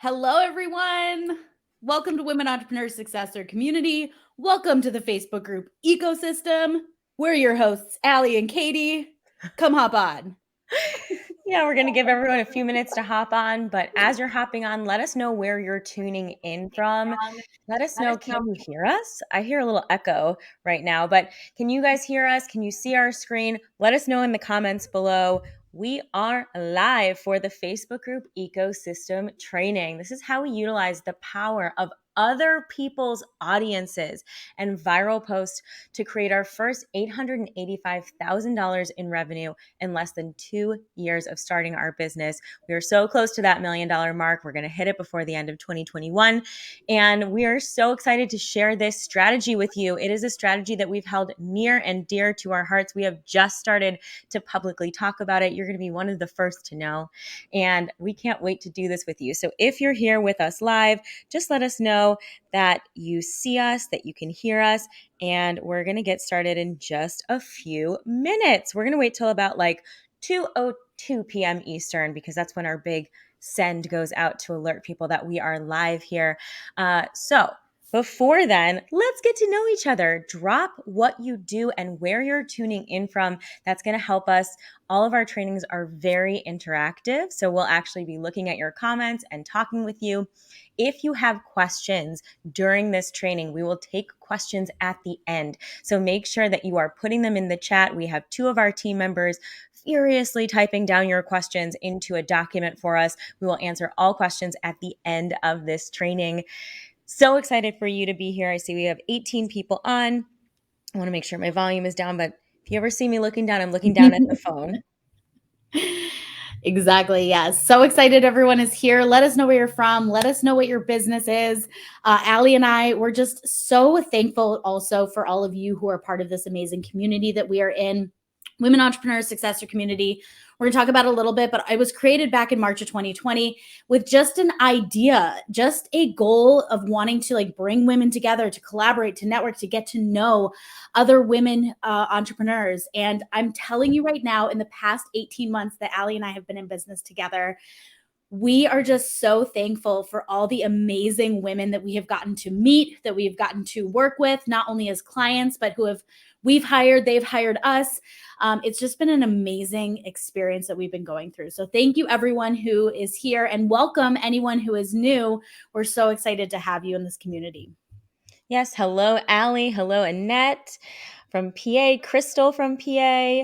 Hello, everyone. Welcome to Women Entrepreneur Successor Community. Welcome to the Facebook group ecosystem. We're your hosts, Allie and Katie. Come hop on. Yeah, we're going to give everyone a few minutes to hop on. But as you're hopping on, let us know where you're tuning in from. Let us know, can you hear us? I hear a little echo right now, but can you guys hear us? Can you see our screen? Let us know in the comments below. We are live for the Facebook group Ecosystem Training. This is how we utilize the power of other people's audiences and viral posts to create our first $885,000 in revenue in less than 2 years of starting our business. We are so close to that $1 million mark. We're going to hit it before the end of 2021. And we are so excited to share this strategy with you. It is a strategy that we've held near and dear to our hearts. We have just started to publicly talk about it. You're going to be one of the first to know. And we can't wait to do this with you. So if you're here with us live, just let us know that you see us, that you can hear us, and we're going to get started in just a few minutes. We're going to wait till about 2:02 p.m. Eastern because that's when our big send goes out to alert people that we are live here. So before then, let's get to know each other. Drop what you do and where you're tuning in from. That's going to help us. All of our trainings are very interactive. So we'll actually be looking at your comments and talking with you. If you have questions during this training, we will take questions at the end. So make sure that you are putting them in the chat. We have 2 of our team members furiously typing down your questions into a document for us. We will answer all questions at the end of this training. So excited for you to be here. I see we have 18 people on. I want to make sure my volume is down, but if you ever see me looking down, I'm looking down at the phone. Exactly. Yes. So excited everyone is here. Let us know where you're from. Let us know what your business is. Allie and I, we're just so thankful also for all of you who are part of this amazing community that we are in. Women Entrepreneur Successor Community. We're going to talk about it a little bit, but I was created back in March of 2020 with just an idea, just a goal of wanting to bring women together, to collaborate, to network, to get to know other women entrepreneurs. And I'm telling you right now, in the past 18 months that Allie and I have been in business together, we are just so thankful for all the amazing women that we have gotten to meet, that we've gotten to work with, not only as clients, but we've hired, they've hired us. It's just been an amazing experience that we've been going through. So thank you everyone who is here, and welcome anyone who is new. We're so excited to have you in this community. Yes. Hello, Allie. Hello, Annette from PA. Crystal from PA.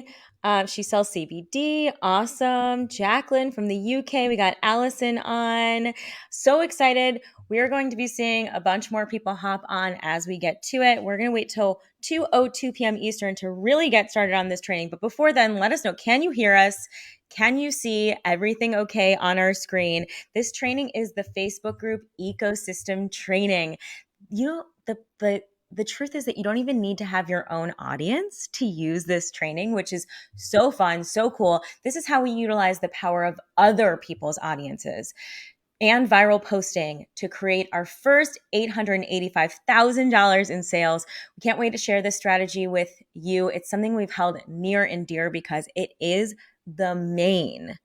She sells CBD. Awesome. Jacqueline from the UK. We got Allison on. So excited. We are going to be seeing a bunch more people hop on as we get to it. We're going to wait till 2:02 p.m. Eastern to really get started on this training. But before then, let us know, can you hear us? Can you see everything okay on our screen? This training is the Facebook group Ecosystem Training. The truth is that you don't even need to have your own audience to use this training, which is so fun, so cool. This is how we utilize the power of other people's audiences and viral posting to create our first $885,000 in sales. We can't wait to share this strategy with you. It's something we've held near and dear because it is the main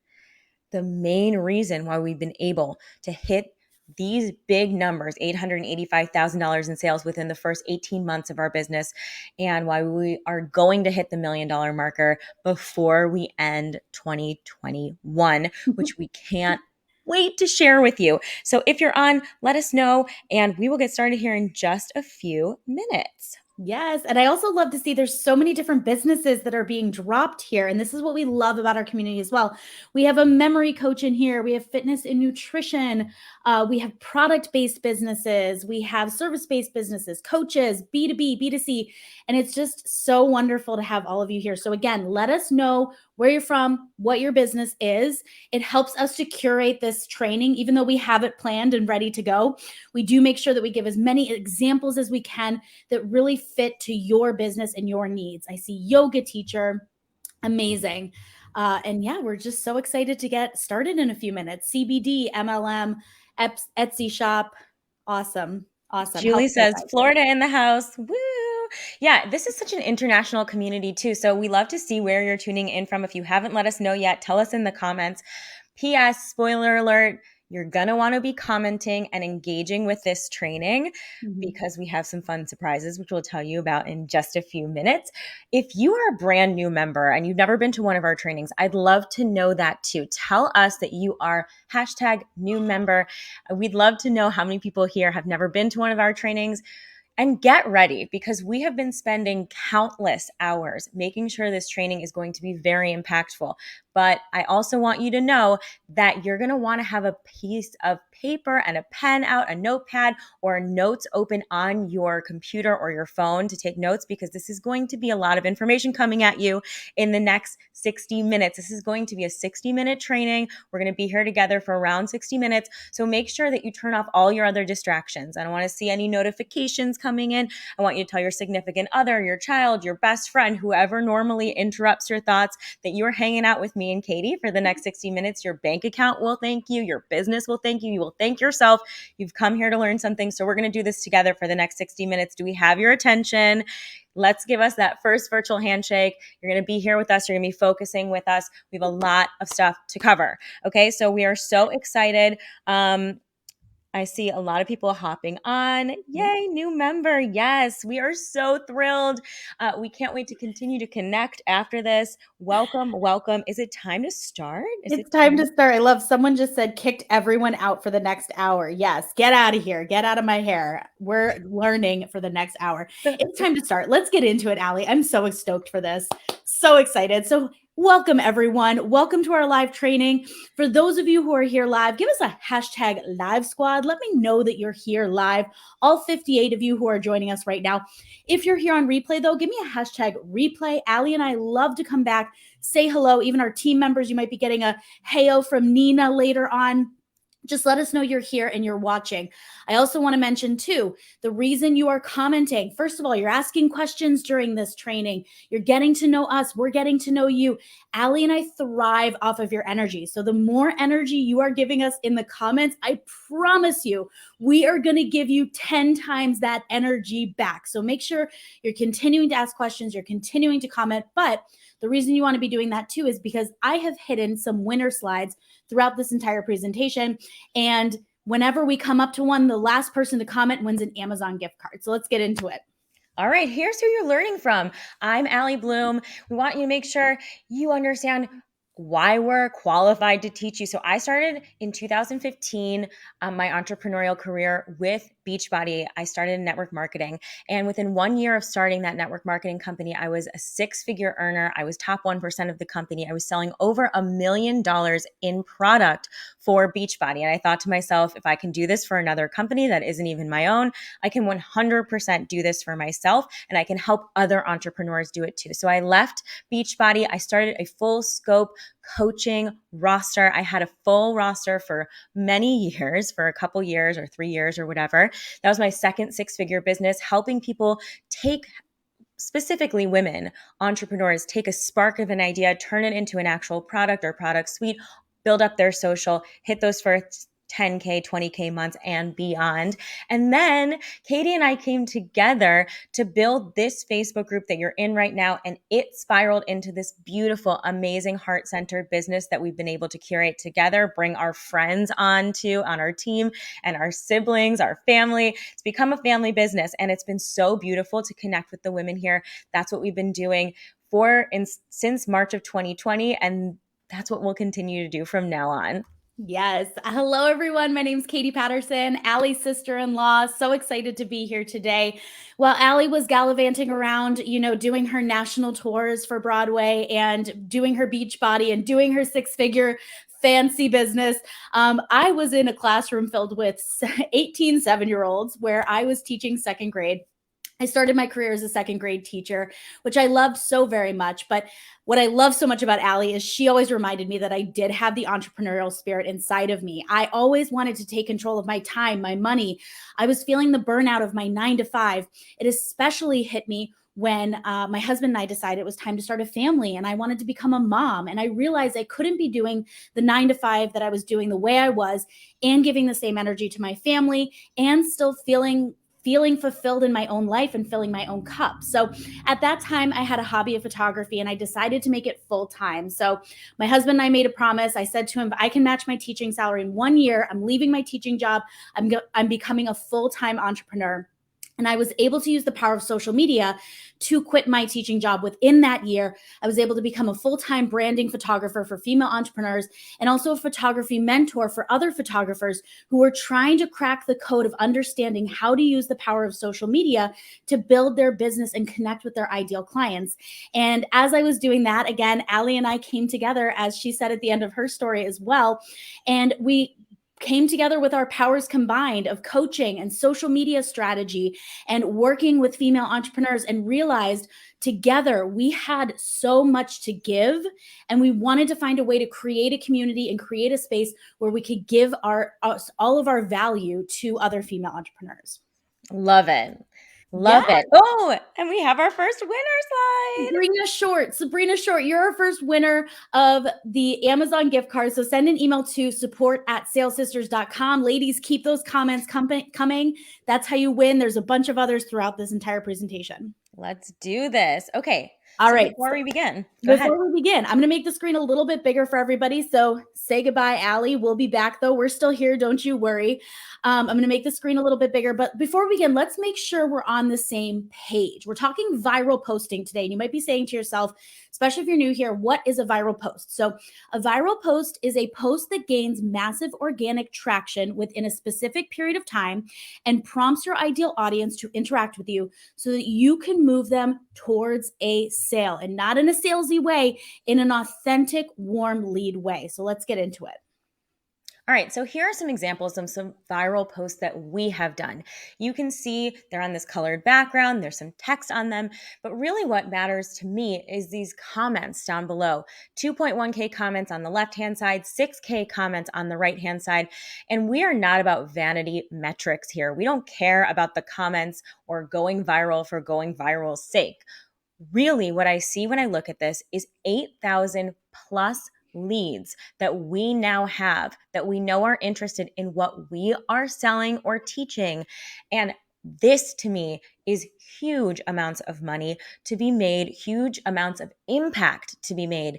reason why we've been able to hit these big numbers, $885,000 in sales within the first 18 months of our business, and why we are going to hit the $1 million marker before we end 2021, which we can't wait to share with you. So if you're on, let us know, and we will get started here in just a few minutes. Yes. And I also love to see there's so many different businesses that are being dropped here. And this is what we love about our community as well. We have a memory coach in here. We have fitness and nutrition. We have product-based businesses. We have service-based businesses, coaches, B2B, B2C. And it's just so wonderful to have all of you here. So again, let us know where you're from, what your business is. It helps us to curate this training, even though we have it planned and ready to go. We do make sure that we give as many examples as we can that really fit to your business and your needs. I see yoga teacher, amazing. And yeah, we're just so excited to get started in a few minutes. CBD, MLM, Etsy shop. Awesome. Awesome. Julie says, Florida in the house. Woo! Yeah, this is such an international community too. So we love to see where you're tuning in from. If you haven't let us know yet, tell us in the comments. P.S. Spoiler alert, You're going to want to be commenting and engaging with this training Mhm. because we have some fun surprises, which we'll tell you about in just a few minutes. If you are a brand new member and you've never been to one of our trainings, I'd love to know that too. Tell us that you are hashtag new member. We'd love to know how many people here have never been to one of our trainings. And get ready because we have been spending countless hours making sure this training is going to be very impactful. But I also want you to know that you're going to want to have a piece of paper and a pen out, a notepad, or notes open on your computer or your phone to take notes because this is going to be a lot of information coming at you in the next 60 minutes. This is going to be a 60-minute training. We're going to be here together for around 60 minutes. So make sure that you turn off all your other distractions. I don't want to see any notifications coming in. I want you to tell your significant other, your child, your best friend, whoever normally interrupts your thoughts, that you're hanging out with me and Katie for the next 60 minutes. Your bank account will thank you. Your business will thank you. You will thank yourself. You've come here to learn something. So we're going to do this together for the next 60 minutes. Do we have your attention? Let's give us that first virtual handshake. You're going to be here with us. You're going to be focusing with us. We have a lot of stuff to cover. Okay, so we are so excited. I see a lot of people hopping on. Yay, new member. Yes, we are so thrilled. We can't wait to continue to connect after this. Welcome, welcome. Is it time to start? It's time to start. I love someone just said kicked everyone out for the next hour. Yes, get out of here. Get out of my hair. We're learning for the next hour. It's time to start. Let's get into it, Allie. I'm so stoked for this. So excited. So welcome, everyone. Welcome to our live training. For those of you who are here live, give us a hashtag live squad. Let me know that you're here live. All 58 of you who are joining us right now. If you're here on replay, though, give me a hashtag replay. Allie and I love to come back, say hello. Even our team members, you might be getting a heyo from Nina later on. Just let us know you're here and you're watching. I also want to mention too, the reason you are commenting, first of all, you're asking questions during this training. You're getting to know us. We're getting to know you. Allie and I thrive off of your energy. So the more energy you are giving us in the comments, I promise you, we are going to give you 10 times that energy back. So make sure you're continuing to ask questions. You're continuing to comment. But the reason you want to be doing that too is because I have hidden some winner slides throughout this entire presentation. And whenever we come up to one, the last person to comment wins an Amazon gift card. So let's get into it. All right, here's who you're learning from. I'm Allie Bloom. We want you to make sure you understand why we're qualified to teach you. So I started in 2015 my entrepreneurial career with Beachbody. I started in network marketing. And within 1 year of starting that network marketing company, I was a 6-figure earner. I was top 1% of the company. I was selling over $1 million in product for Beachbody. And I thought to myself, if I can do this for another company that isn't even my own, I can 100% do this for myself and I can help other entrepreneurs do it too. So I left Beachbody. I started a full scope coaching roster. I had a full roster for many years, for a couple years or 3 years or whatever. That was my second 6-figure business, helping people take, specifically women entrepreneurs, take a spark of an idea, turn it into an actual product or product suite, build up their social, hit those first 10K, 20K months and beyond. And then Katie and I came together to build this Facebook group that you're in right now. And it spiraled into this beautiful, amazing heart-centered business that we've been able to curate together, bring our friends on our team and our siblings, our family. It's become a family business. And it's been so beautiful to connect with the women here. That's what we've been doing since March of 2020. And that's what we'll continue to do from now on. Yes. Hello, everyone. My name is Katie Patterson, Allie's sister-in-law. So excited to be here today. While Allie was gallivanting around, doing her national tours for Broadway and doing her Beachbody and doing her 6-figure fancy business, I was in a classroom filled with 18 7-year-olds where I was teaching second grade. I started my career as a second grade teacher, which I loved so very much. But what I love so much about Allie is she always reminded me that I did have the entrepreneurial spirit inside of me. I always wanted to take control of my time, my money. I was feeling the burnout of my 9 to 5. It especially hit me when my husband and I decided it was time to start a family and I wanted to become a mom. And I realized I couldn't be doing the 9 to 5 that I was doing the way I was and giving the same energy to my family and still feeling feeling fulfilled in my own life and filling my own cup. So at that time, I had a hobby of photography and I decided to make it full time. So my husband and I made a promise. I said to him, I can match my teaching salary in 1 year. I'm leaving my teaching job. I'm becoming a full-time entrepreneur. And I was able to use the power of social media to quit my teaching job within that year. I was able to become a full-time branding photographer for female entrepreneurs and also a photography mentor for other photographers who were trying to crack the code of understanding how to use the power of social media to build their business and connect with their ideal clients. And as I was doing that, again, Allie and I came together, as she said at the end of her story as well, and we came together with our powers combined of coaching and social media strategy and working with female entrepreneurs, and realized together we had so much to give, and we wanted to find a way to create a community and create a space where we could give all of our value to other female entrepreneurs. Love it. Love Yeah. it. Oh, and we have our first winner slide. Sabrina Short, you're our first winner of the Amazon gift card. So send an email to support@salesisters.com. Ladies, keep those comments coming. That's how you win. There's a bunch of others throughout this entire presentation. Let's do this. Okay. All so right. Before we begin, go ahead. Before we begin, I'm going to make the screen a little bit bigger for everybody. So say goodbye, Allie. We'll be back, though. We're still here. Don't you worry. I'm going to make the screen a little bit bigger. But before we begin, let's make sure we're on the same page. We're talking viral posting today. And you might be saying to yourself, especially if you're new here, what is a viral post? So a viral post is a post that gains massive organic traction within a specific period of time and prompts your ideal audience to interact with you so that you can move them towards a sale, and not in a salesy way, in an authentic, warm lead way. So let's get into it. All right, so here are some examples of some viral posts that we have done. You can see they're on this colored background, there's some text on them, but really what matters to me is these comments down below. 2.1K comments on the left-hand side, 6K comments on the right-hand side, and we are not about vanity metrics here. We don't care about the comments or going viral for going viral's sake. Really, what I see when I look at this is 8,000 plus leads that we now have that we know are interested in what we are selling or teaching. And this to me is huge amounts of money to be made, huge amounts of impact to be made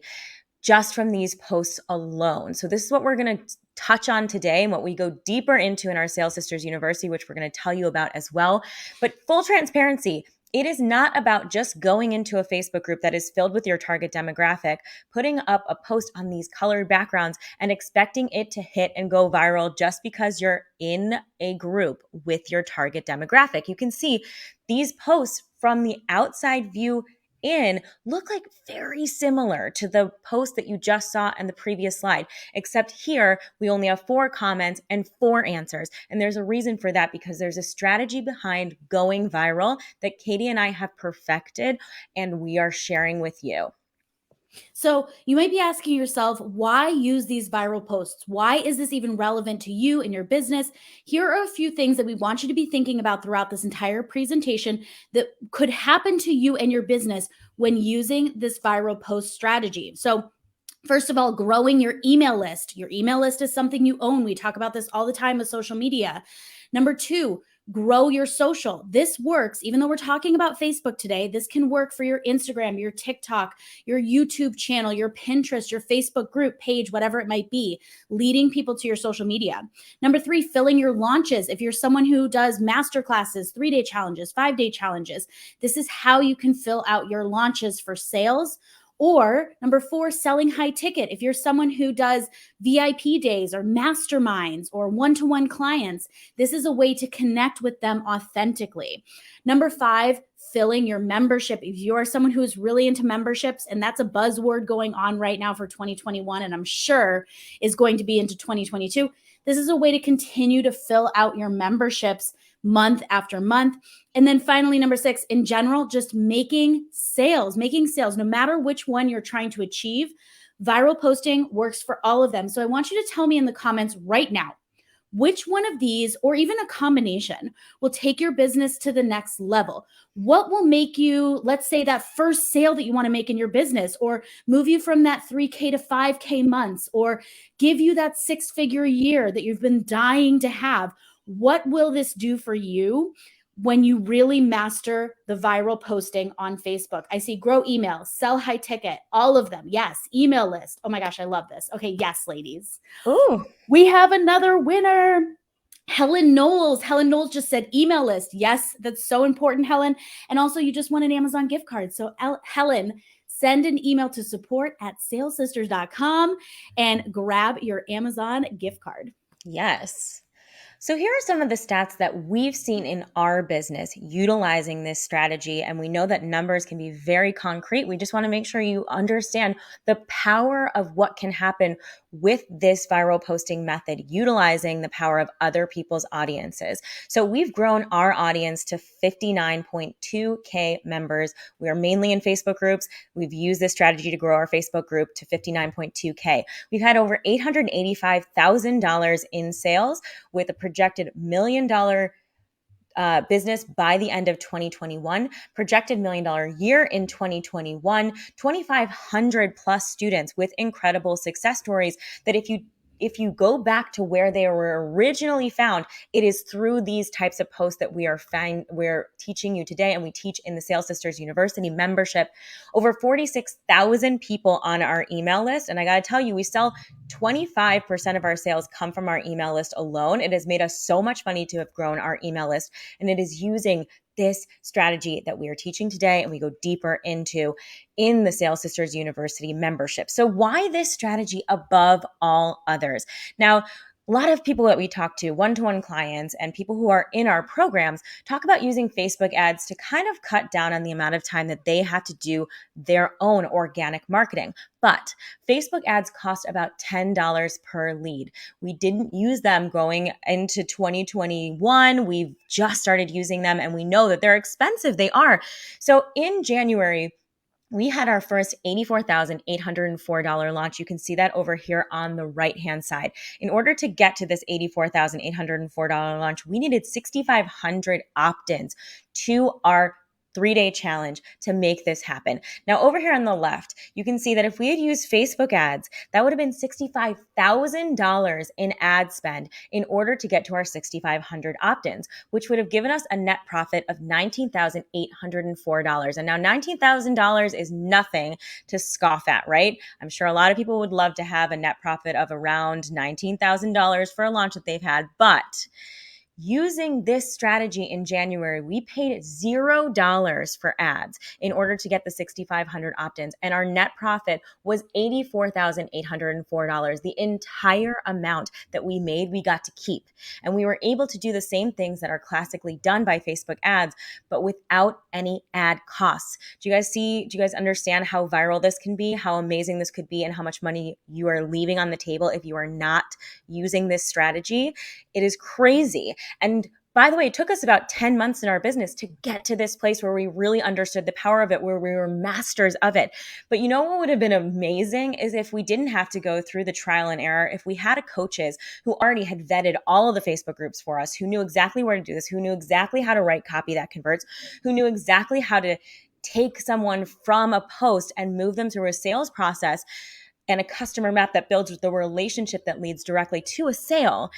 just from these posts alone. So this is what we're going to touch on today and what we go deeper into in our Sales Sisters University, which we're going to tell you about as well. But full transparency, it is not about just going into a Facebook group that is filled with your target demographic, putting up a post on these colored backgrounds and expecting it to hit and go viral just because you're in a group with your target demographic. You can see these posts from the outside view in look like very similar to the post that you just saw in the previous slide, except here we only have 4 comments and 4 answers. And there's a reason for that, because there's a strategy behind going viral that Katie and I have perfected and we are sharing with you. So you might be asking yourself, why use these viral posts? Why is this even relevant to you and your business? Here are a few things that we want you to be thinking about throughout this entire presentation that could happen to you and your business when using this viral post strategy. So first of all, growing your email list. Your email list is something you own. We talk about this all the time with social media. Number 2, grow your social. This works, even though we're talking about Facebook today, this can work for your Instagram, your TikTok, your YouTube channel, your Pinterest, your Facebook group page, whatever it might be, leading people to your social media. Number 3, filling your launches. If you're someone who does masterclasses, 3-day challenges, 5-day challenges, this is how you can fill out your launches for sales. Or number 4, selling high ticket. If you're someone who does VIP days or masterminds or one-to-one clients, this is a way to connect with them authentically. Number 5, filling your membership. If you are someone who is really into memberships, and that's a buzzword going on right now for 2021, and I'm sure is going to be into 2022, this is a way to continue to fill out your memberships month after month. And then finally, number 6, in general, just making sales, no matter which one you're trying to achieve. Viral posting works for all of them. So I want you to tell me in the comments right now, which one of these, or even a combination, will take your business to the next level? What will make you, let's say, that first sale that you want to make in your business, or move you from that 3K to 5K months, or give you that 6-figure year that you've been dying to have? What will this do for you? when you really master the viral posting on Facebook. I see grow email, sell high ticket, all of them. Yes, email list. Oh my gosh, I love this. Okay, yes, ladies. Ooh. We have another winner. Helen Knowles. Helen Knowles just said email list. Yes, that's so important, Helen. And also, you just won an Amazon gift card. So, Helen, send an email to support@salesisters.com and grab your Amazon gift card. Yes. So here are some of the stats that we've seen in our business utilizing this strategy. And we know that numbers can be very concrete. We just want to make sure you understand the power of what can happen with this viral posting method, utilizing the power of other people's audiences. So we've grown our audience to 59.2K members. We are mainly in Facebook groups. We've used this strategy to grow our Facebook group to 59.2K. We've had over $885,000 in sales with a projected $1 million business by the end of 2021, projected $1 million year in 2021, 2,500 plus students with incredible success stories that if you go back to where they were originally found, it is through these types of posts that we're teaching you today, and we teach in the Sales Sisters University membership. Over 46,000 people on our email list, and I got to tell you, we sell 25% of our sales come from our email list alone. It has made us so much money to have grown our email list, and it is using this strategy that we are teaching today and we go deeper into in the Sales Sisters University membership. So why this strategy above all others? Now, a lot of people that we talk to, one-to-one clients and people who are in our programs, talk about using Facebook ads to kind of cut down on the amount of time that they have to do their own organic marketing. But Facebook ads cost about $10 per lead. We didn't use them going into 2021. We've just started using them and we know that they're expensive. They are. So in January, we had our first $84,804 launch. You can see that over here on the right-hand side. In order to get to this $84,804 launch, we needed 6,500 opt-ins to our 3-day challenge to make this happen. Now, over here on the left, you can see that if we had used Facebook ads, that would have been $65,000 in ad spend in order to get to our 6,500 opt-ins, which would have given us a net profit of $19,804. And now $19,000 is nothing to scoff at, right? I'm sure a lot of people would love to have a net profit of around $19,000 for a launch that they've had, but using this strategy in January, we paid $0 for ads in order to get the 6,500 opt-ins, and our net profit was $84,804. The entire amount that we made, we got to keep. And we were able to do the same things that are classically done by Facebook ads, but without any ad costs. Do you guys see, do you guys understand how viral this can be, how amazing this could be, and how much money you are leaving on the table if you are not using this strategy? It is crazy. And by the way, it took us about 10 months in our business to get to this place where we really understood the power of it, where we were masters of it. But you know what would have been amazing is if we didn't have to go through the trial and error, if we had coaches who already had vetted all of the Facebook groups for us, who knew exactly where to do this, who knew exactly how to write copy that converts, who knew exactly how to take someone from a post and move them through a sales process and a customer map that builds the relationship that leads directly to a sale.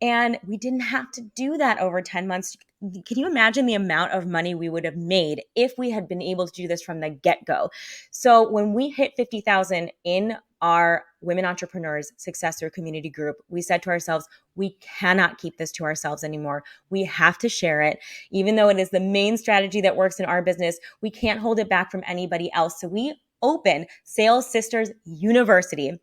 And we didn't have to do that over 10 months. Can you imagine the amount of money we would have made if we had been able to do this from the get-go? So when we hit 50,000 in our Women Entrepreneurs Successor Community group, we said to ourselves, we cannot keep this to ourselves anymore. We have to share it. Even though it is the main strategy that works in our business, we can't hold it back from anybody else. So we open Sales Sisters University,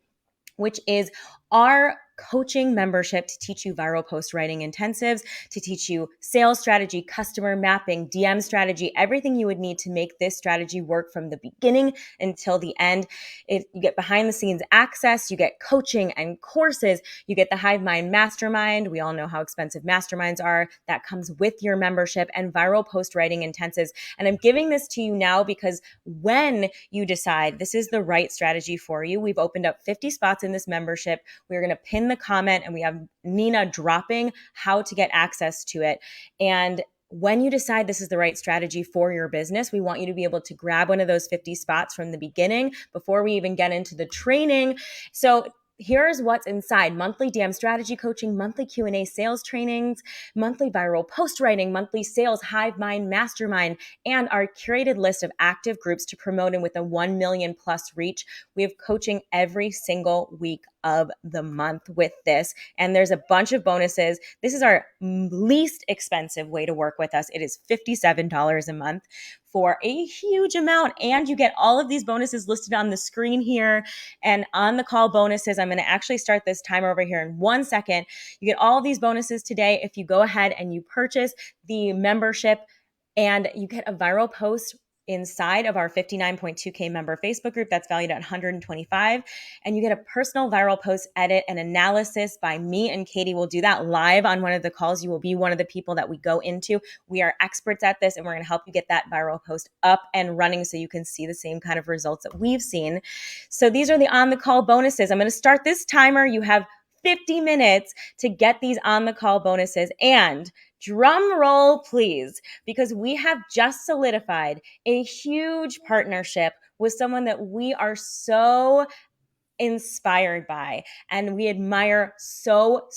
which is our coaching membership to teach you viral post writing intensives, to teach you sales strategy, customer mapping, DM strategy, everything you would need to make this strategy work from the beginning until the end. You get behind the scenes access, you get coaching and courses, you get the Hive Mind Mastermind. We all know how expensive masterminds are. That comes with your membership, and viral post writing intensives. And I'm giving this to you now because when you decide this is the right strategy for you, we've opened up 50 spots in this membership. We're going to pin the comment, and we have Nina dropping how to get access to it. And when you decide this is the right strategy for your business, we want you to be able to grab one of those 50 spots from the beginning before we even get into the training. So here's what's inside: monthly DM strategy coaching, monthly Q&A sales trainings, monthly viral post writing, monthly sales hive mind mastermind, and our curated list of active groups to promote in with a 1 million plus reach. We have coaching every single week of the month with this. And there's a bunch of bonuses. This is our least expensive way to work with us. It is $57 a month for a huge amount. And you get all of these bonuses listed on the screen here. And on the call bonuses, I'm going to actually start this timer over here in 1 second. You get all of these bonuses today if you go ahead and you purchase the membership, and you get a viral post inside of our 59.2K member Facebook group that's valued at $125. And you get a personal viral post edit and analysis by me and Katie. We'll do that live on one of the calls. You will be one of the people that we go into. We are experts at this, and we're going to help you get that viral post up and running so you can see the same kind of results that we've seen. So these are the on the call bonuses. I'm going to start this timer. You have 50 minutes to get these on the call bonuses. And drum roll, please, because we have just solidified a huge partnership with someone that we are so inspired by and we admire so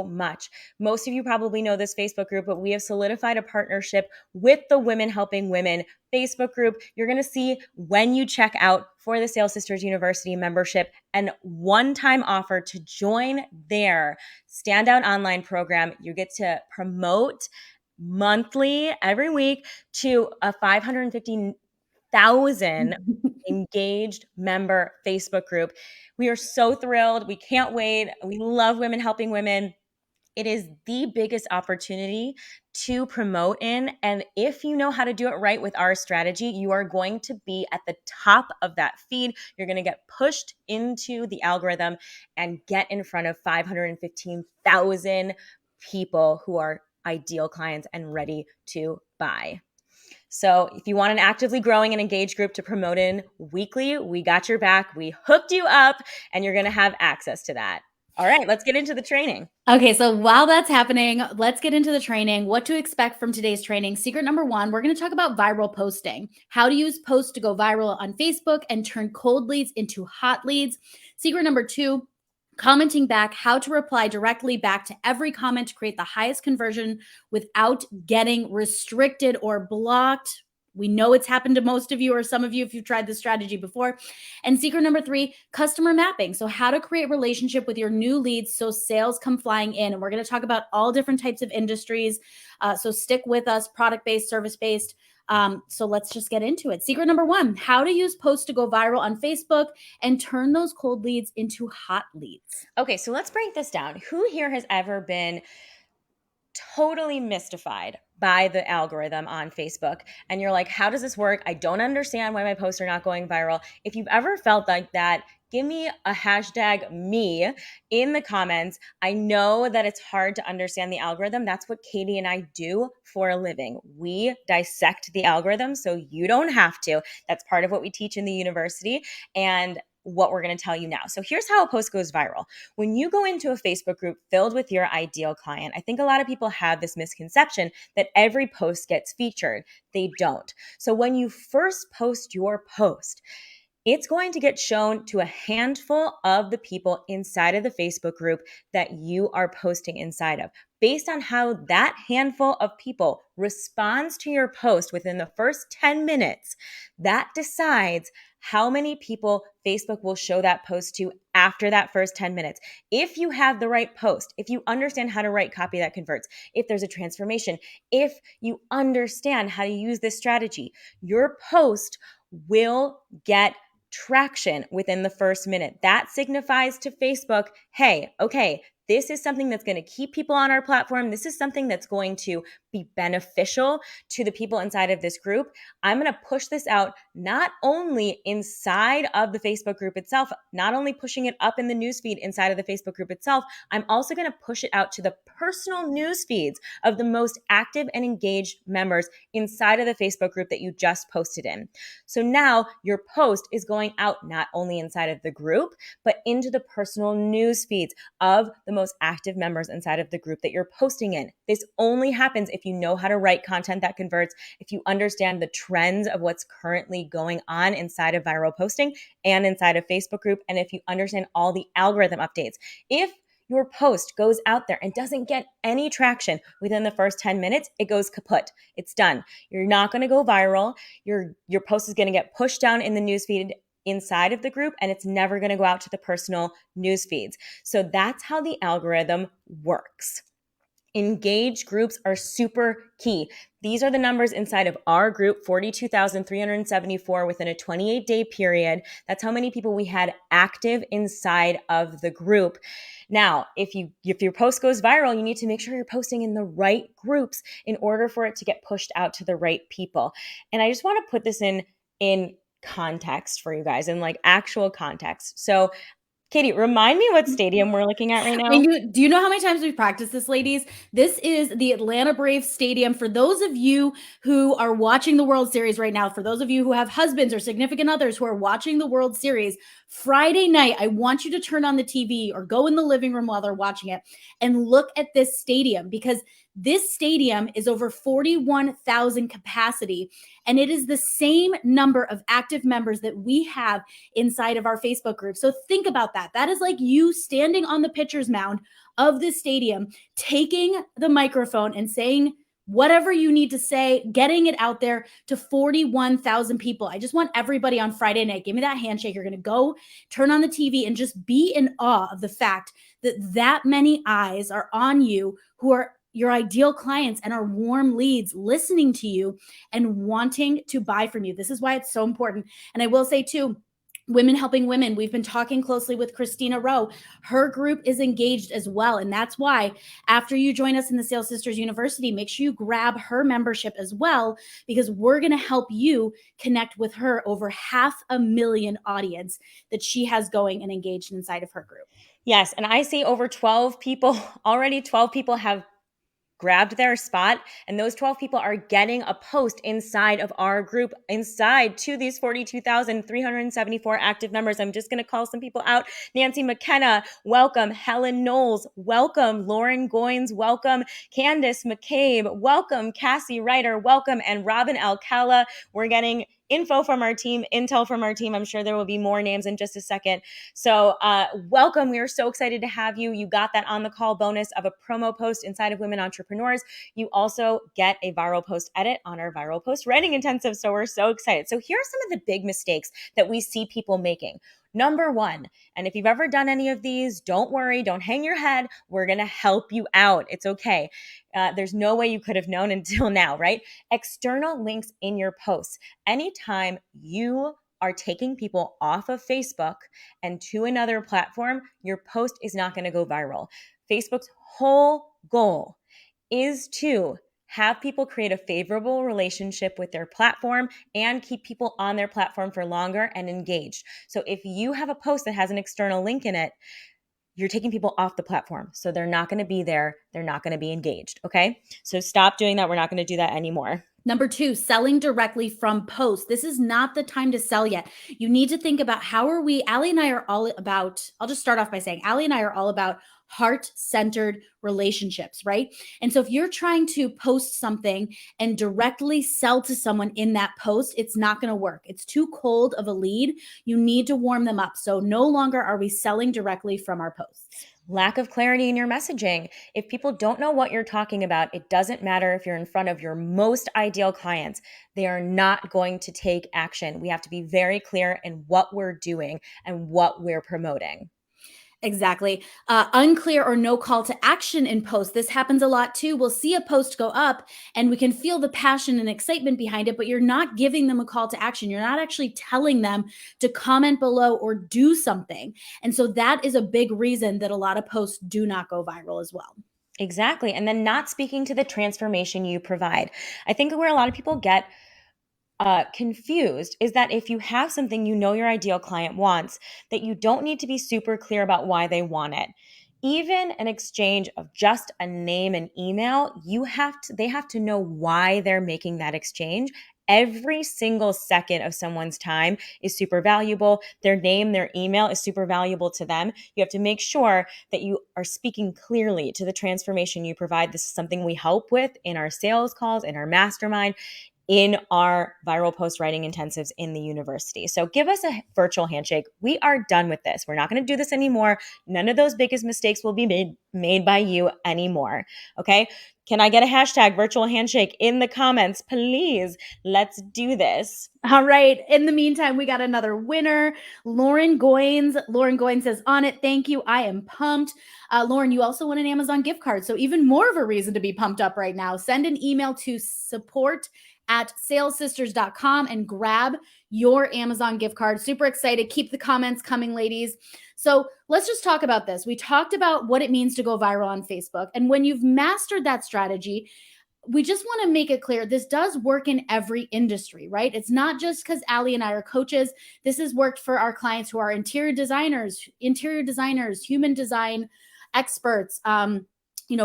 much. Most of you probably know this Facebook group, but we have solidified a partnership with the Women Helping Women Facebook group. You're going to see when you check out for the Sales Sisters University membership and one-time offer to join their standout online program. You get to promote monthly every week to a 550,000 engaged member Facebook group. We are so thrilled. We can't wait. We love Women Helping Women. It is the biggest opportunity to promote in. And if you know how to do it right with our strategy, you are going to be at the top of that feed. You're going to get pushed into the algorithm and get in front of 515,000 people who are ideal clients and ready to buy. So if you want an actively growing and engaged group to promote in weekly, we got your back. We hooked you up, and you're going to have access to that. All right, let's get into the training. Okay, so while that's happening, let's get into the training. What to expect from today's training. Secret number 1, we're going to talk about viral posting. How to use posts to go viral on Facebook and turn cold leads into hot leads. Secret number 2, commenting back, how to reply directly back to every comment to create the highest conversion without getting restricted or blocked. We know it's happened to most of you or some of you if you've tried this strategy before. And secret number 3, customer mapping. So how to create relationship with your new leads so sales come flying in. And we're going to talk about all different types of industries. So stick with us, product-based, service-based. So let's just get into it. Secret number 1, how to use posts to go viral on Facebook and turn those cold leads into hot leads. Okay, so let's break this down. Who here has ever been totally mystified by the algorithm on Facebook? And you're like, how does this work? I don't understand why my posts are not going viral. If you've ever felt like that, give me a hashtag me in the comments. I know that it's hard to understand the algorithm. That's what Katie and I do for a living. We dissect the algorithm so you don't have to. That's part of what we teach in the university and what we're going to tell you now. So here's how a post goes viral. When you go into a Facebook group filled with your ideal client, I think a lot of people have this misconception that every post gets featured. They don't. So when you first post your post, it's going to get shown to a handful of the people inside of the Facebook group that you are posting inside of. Based on how that handful of people responds to your post within the first 10 minutes, that decides how many people Facebook will show that post to after that first 10 minutes. If you have the right post, if you understand how to write copy that converts, if there's a transformation, if you understand how to use this strategy, your post will get traction within the first minute. That signifies to Facebook, hey, okay, this is something that's going to keep people on our platform. This is something that's going to be beneficial to the people inside of this group. I'm going to push this out not only inside of the Facebook group itself, not only pushing it up in the newsfeed inside of the Facebook group itself, I'm also going to push it out to the personal news feeds of the most active and engaged members inside of the Facebook group that you just posted in. So now your post is going out not only inside of the group, but into the personal news feeds of the most most active members inside of the group that you're posting in. This only happens if you know how to write content that converts, if you understand the trends of what's currently going on inside of viral posting and inside of Facebook group, and if you understand all the algorithm updates. If your post goes out there and doesn't get any traction within the first 10 minutes, it goes kaput. It's done. You're not going to go viral. Your post is going to get pushed down in the newsfeed inside of the group, and it's never going to go out to the personal news feeds. So that's how the algorithm works. Engaged groups are super key. These are the numbers inside of our group, 42,374 within a 28-day period. That's how many people we had active inside of the group. Now, if your post goes viral, you need to make sure you're posting in the right groups in order for it to get pushed out to the right people. And I just want to put this in context for you guys, in like actual context. So Katie, remind me what stadium we're looking at right now. Do you know how many times we've practiced this, ladies? This is the Atlanta Braves Stadium. For those of you who are watching the World Series right now, for those of you who have husbands or significant others who are watching the World Series, Friday night, I want you to turn on the TV or go in the living room while they're watching it and look at this stadium, because this stadium is over 41,000 capacity, and it is the same number of active members that we have inside of our Facebook group. So think about that. That is like you standing on the pitcher's mound of this stadium, taking the microphone and saying whatever you need to say, getting it out there to 41,000 people. I just want everybody on Friday night, give me that handshake. You're going to go turn on the TV and just be in awe of the fact that that many eyes are on you, who are your ideal clients and are warm leads, listening to you and wanting to buy from you. This is why it's so important. And I will say too, Women Helping Women, we've been talking closely with Christina Rowe. Her group is engaged as well. And that's why after you join us in the Sales Sisters University, make sure you grab her membership as well, because we're going to help you connect with her over 500,000 audience that she has going and engaged inside of her group. Yes. And I see over 12 people, already 12 people have grabbed their spot, and those 12 people are getting a post inside of our group, inside to these 42,374 active members. I'm just going to call some people out. Nancy McKenna, welcome. Helen Knowles, welcome. Lauren Goins, welcome. Candace McCabe, welcome. Cassie Ryder, welcome. And Robin Alcala. We're getting info from our team, intel from our team. I'm sure there will be more names in just a second. So welcome. We are so excited to have you. You got that on the call bonus of a promo post inside of Women Entrepreneurs. You also get a viral post edit on our viral post writing intensive. So we're so excited. So here are some of the big mistakes that we see people making. Number one, and if you've ever done any of these, don't worry, don't hang your head. We're going to help you out. It's okay. There's no way you could have known until now, right? External links in your posts. Anytime you are taking people off of Facebook and to another platform, your post is not going to go viral. Facebook's whole goal is to have people create a favorable relationship with their platform and keep people on their platform for longer and engaged. So if you have a post that has an external link in it, you're taking people off the platform. So they're not going to be there. They're not going to be engaged. Okay. So stop doing that. We're not going to do that anymore. Number two, selling directly from posts. This is not the time to sell yet. You need to think about how are we, Allie and I are all about, I'll just start off by saying, Allie and I are all about heart-centered relationships, right? And so if you're trying to post something and directly sell to someone in that post, it's not going to work. It's too cold of a lead. You need to warm them up. So no longer are we selling directly from our posts. Lack of clarity in your messaging. If people don't know what you're talking about, it doesn't matter if you're in front of your most ideal clients. They are not going to take action. We have to be very clear in what we're doing and what we're promoting. Exactly. Unclear or no call to action in posts. This happens a lot too. We'll see a post go up and we can feel the passion and excitement behind it, but you're not giving them a call to action. You're not actually telling them to comment below or do something. And so that is a big reason that a lot of posts do not go viral as well. Exactly. And then not speaking to the transformation you provide. I think where a lot of people get confused is that if you have something you know your ideal client wants, that you don't need to be super clear about why they want it. Even an exchange of just a name and email, they have to know why they're making that exchange Every single second of someone's time is super valuable. Their name, their email is super valuable to them. You have to make sure that you are speaking clearly to the transformation you provide. This is something we help with in our sales calls, in our mastermind, in our viral post writing intensives in the university. So give us a virtual handshake. We are done with this. We're not going to do this anymore. None of those biggest mistakes will be made by you anymore. Okay? Can I get a hashtag virtual handshake in the comments, please? Let's do this. All right. In the meantime, we got another winner, Lauren Goins. Lauren Goins says, on it. Thank you. I am pumped. Lauren, you also won an Amazon gift card. So even more of a reason to be pumped up right now. Send an email to support@salessisters.com and grab your Amazon gift card. Super excited. Keep the comments coming, ladies. So let's just talk about this. We talked about what it means to go viral on Facebook. And when you've mastered that strategy, we just want to make it clear this does work in every industry, right? It's not just because Allie and I are coaches. This has worked for our clients who are interior designers, human design experts,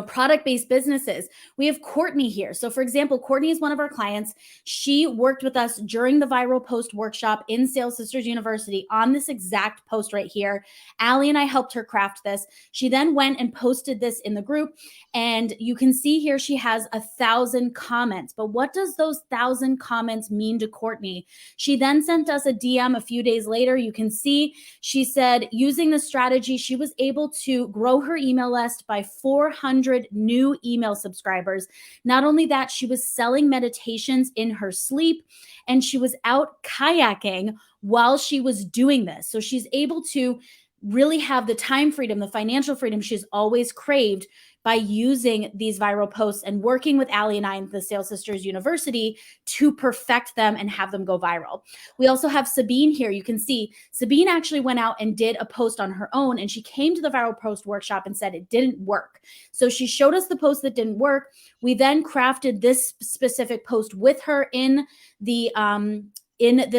product-based businesses. We have Courtney here. So for example, Courtney is one of our clients. She worked with us during the viral post workshop in Sales Sisters University on this exact post right here. Allie and I helped her craft this. She then went and posted this in the group. And you can see here, she has 1,000 comments. But what does those 1,000 comments mean to Courtney? She then sent us a DM a few days later. You can see she said, using the strategy, she was able to grow her email list by 400 new email subscribers. Not only that, she was selling meditations in her sleep, and she was out kayaking while she was doing this. So she's able to really have the time freedom, the financial freedom she's always craved by using these viral posts and working with Allie and I in the Sales Sisters University to perfect them and have them go viral. We also have Sabine here. You can see Sabine actually went out and did a post on her own, and she came to the viral post workshop and said it didn't work. So she showed us the post that didn't work. We then crafted this specific post with her in the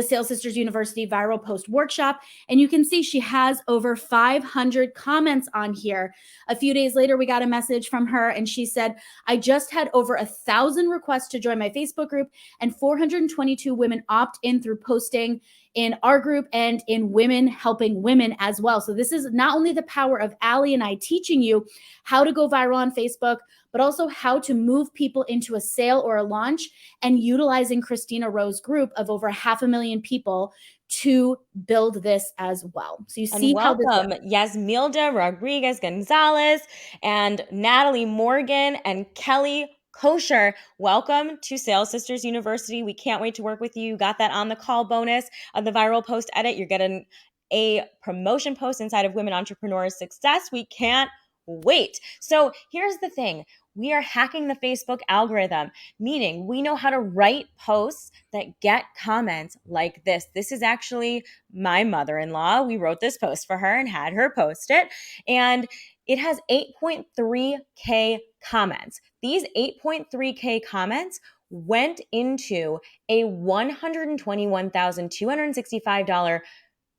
Sales Sisters University viral post workshop. And you can see she has over 500 comments on here. A few days later, we got a message from her and she said, I just had over 1,000 requests to join my Facebook group and 422 women opt in through posting in our group and in Women Helping Women as well. So this is not only the power of Allie and I teaching you how to go viral on Facebook, but also how to move people into a sale or a launch, and utilizing Christina Rowe's group of over 500,000 people to build this as well. So you see how this welcome Yasmilda Rodriguez Gonzalez and Natalie Morgan and Kelly Kosher. Welcome to Sales Sisters University. We can't wait to work with you. You got that on the call bonus of the viral post edit. You're getting a promotion post inside of Women Entrepreneurs Success. We can't wait. So here's the thing. We are hacking the Facebook algorithm, meaning we know how to write posts that get comments like this. This is actually my mother-in-law. We wrote this post for her and had her post it. And it has 8.3K comments. These 8.3K comments went into a $121,265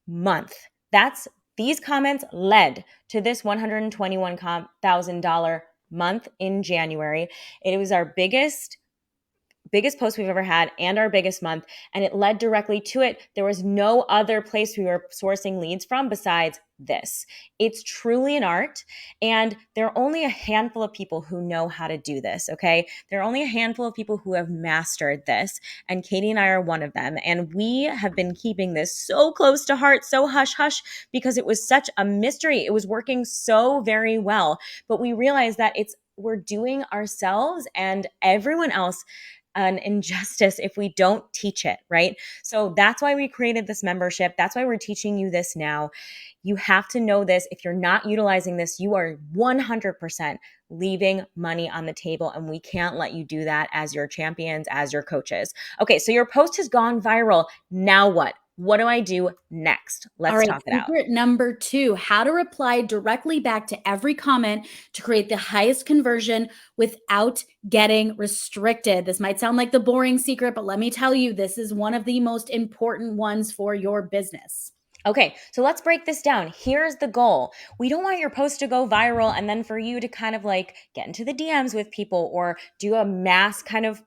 month. These comments led to this $121,000 month in January. It was our biggest post we've ever had and our biggest month, and it led directly to it. There was no other place we were sourcing leads from besides this. It's truly an art, and there are only a handful of people who know how to do this, okay? There are only a handful of people who have mastered this, and Katie and I are one of them, and we have been keeping this so close to heart, so hush-hush, because it was such a mystery. It was working so very well, but we realized that we're doing ourselves and everyone else an injustice if we don't teach it, right? So that's why we created this membership. That's why we're teaching you this now. You have to know this. If you're not utilizing this, you are 100% leaving money on the table, and we can't let you do that as your champions, as your coaches. Okay, so your post has gone viral. Now what? What do I do next? Let's talk it out. Secret number 2, how to reply directly back to every comment to create the highest conversion without getting restricted. This might sound like the boring secret, but let me tell you, this is one of the most important ones for your business. Okay, so let's break this down. Here's the goal. We don't want your post to go viral and then for you to kind of like get into the DMs with people or do a mass kind of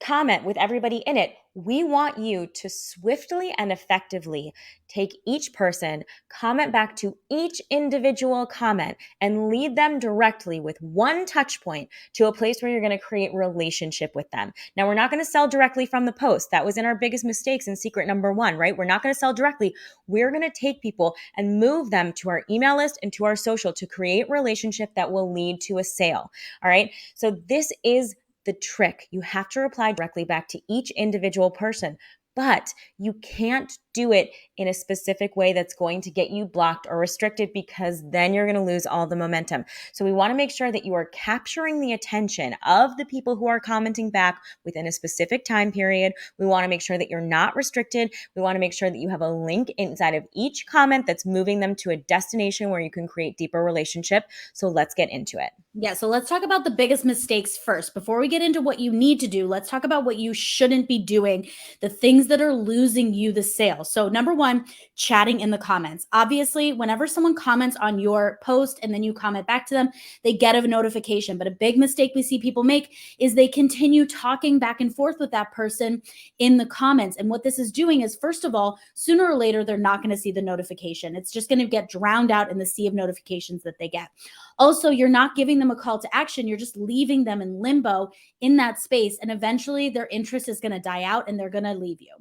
comment with everybody in it. We want you to swiftly and effectively take each person, comment back to each individual comment, and lead them directly with one touch point to a place where you're going to create relationship with them. Now, we're not going to sell directly from the post. That was in our biggest mistakes in secret number one, right? We're not going to sell directly. We're going to take people and move them to our email list and to our social to create relationship that will lead to a sale. All right. So this is the trick. You have to reply directly back to each individual person, but you can't do it in a specific way that's going to get you blocked or restricted, because then you're going to lose all the momentum. So we want to make sure that you are capturing the attention of the people who are commenting back within a specific time period. We want to make sure that you're not restricted. We want to make sure that you have a link inside of each comment that's moving them to a destination where you can create deeper relationship. So let's get into it. Yeah, so let's talk about the biggest mistakes first. Before we get into what you need to do, let's talk about what you shouldn't be doing, the things that are losing you the sale. So number one, chatting in the comments. Obviously, whenever someone comments on your post and then you comment back to them, they get a notification. But a big mistake we see people make is they continue talking back and forth with that person in the comments. And what this is doing is, first of all, sooner or later, they're not going to see the notification. It's just going to get drowned out in the sea of notifications that they get. Also, you're not giving them a call to action. You're just leaving them in limbo in that space. And eventually their interest is going to die out and they're going to leave you.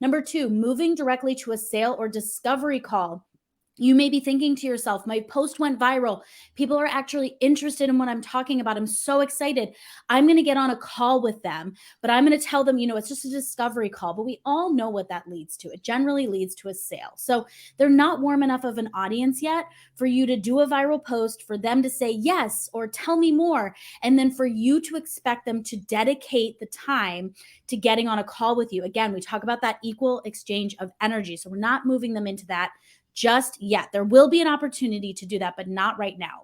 Number two, moving directly to a sale or discovery call. You may be thinking to yourself, my post went viral. People are actually interested in what I'm talking about. I'm so excited. I'm going to get on a call with them, but I'm going to tell them, it's just a discovery call. But we all know what that leads to. It generally leads to a sale. So they're not warm enough of an audience yet for you to do a viral post, for them to say yes or tell me more, and then for you to expect them to dedicate the time to getting on a call with you. Again, we talk about that equal exchange of energy. So we're not moving them into that just yet. There will be an opportunity to do that, but not right now.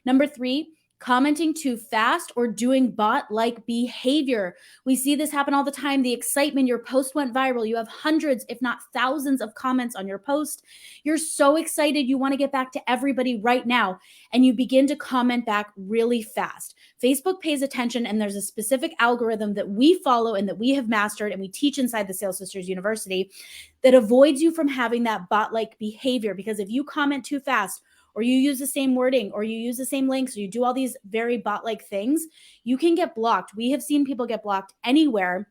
Number three, commenting too fast or doing bot-like behavior. We see this happen all the time. The excitement, your post went viral. You have hundreds, if not thousands of comments on your post. You're so excited. You want to get back to everybody right now. And you begin to comment back really fast. Facebook pays attention, and there's a specific algorithm that we follow and that we have mastered and we teach inside the Sales Sisters University that avoids you from having that bot-like behavior. Because if you comment too fast, or you use the same wording, or you use the same links, or you do all these very bot-like things, you can get blocked. We have seen people get blocked anywhere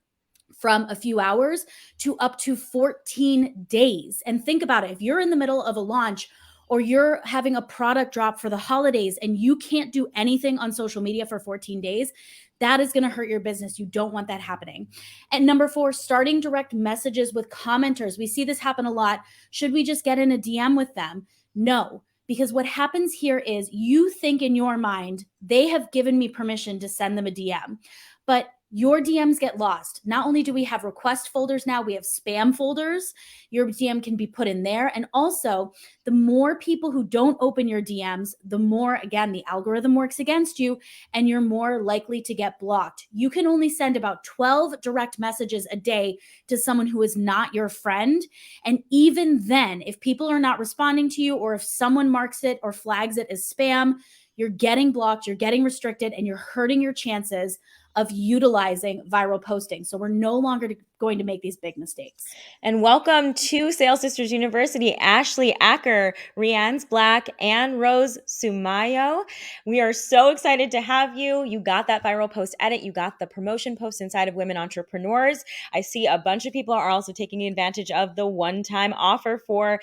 from a few hours to up to 14 days. And think about it. If you're in the middle of a launch, or you're having a product drop for the holidays and you can't do anything on social media for 14 days, that is going to hurt your business. You don't want that happening. And number four, starting direct messages with commenters. We see this happen a lot. Should we just get in a DM with them? No. Because what happens here is you think in your mind, they have given me permission to send them a DM, but your DMs get lost. Not only do we have request folders now, we have spam folders. Your DM can be put in there. And also, the more people who don't open your DMs, the more, again, the algorithm works against you and you're more likely to get blocked. You can only send about 12 direct messages a day to someone who is not your friend. And even then, if people are not responding to you, or if someone marks it or flags it as spam, you're getting blocked, you're getting restricted, and you're hurting your chances of utilizing viral posting. So we're no longer going to make these big mistakes. And welcome to Sales Sisters University, Ashley Acker, Rianne's Black, and Rose Sumayo. We are so excited to have you. You got that viral post edit. You got the promotion post inside of Women Entrepreneurs. I see a bunch of people are also taking advantage of the one-time offer for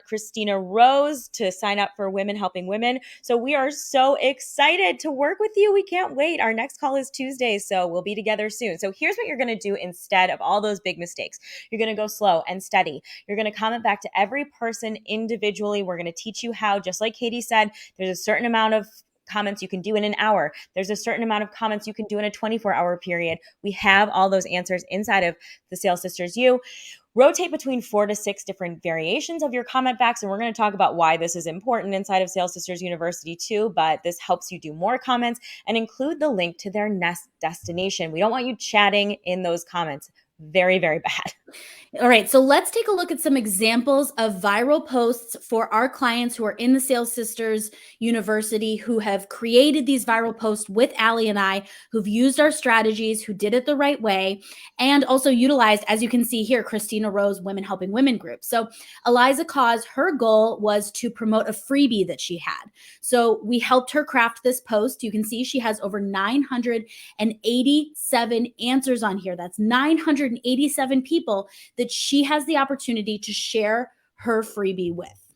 Christina Rose to sign up for Women Helping Women. So we are so excited to work with you. We can't wait. Our next call is Tuesday, so we'll be together soon. So here's what you're going to do instead of all those big mistakes. You're going to go slow and steady. You're going to comment back to every person individually. We're going to teach you how, just like Katie said, there's a certain amount of comments you can do in an hour. There's a certain amount of comments you can do in a 24-hour period. We have all those answers inside of the Sales Sisters U. Rotate between 4 to 6 different variations of your comment backs. And we're going to talk about why this is important inside of Sales Sisters University too, but this helps you do more comments and include the link to their next destination. We don't want you chatting in those comments. very, very bad. All right, so let's take a look at some examples of viral posts for our clients who are in the Sales Sisters University, who have created these viral posts with Allie and I, who've used our strategies, who did it the right way, and also utilized, as you can see here, Christina Rose Women Helping Women group. So Eliza Cause, her goal was to promote a freebie that she had. So we helped her craft this post. You can see she has over 987 answers on here. That's 987 people that she has the opportunity to share her freebie with.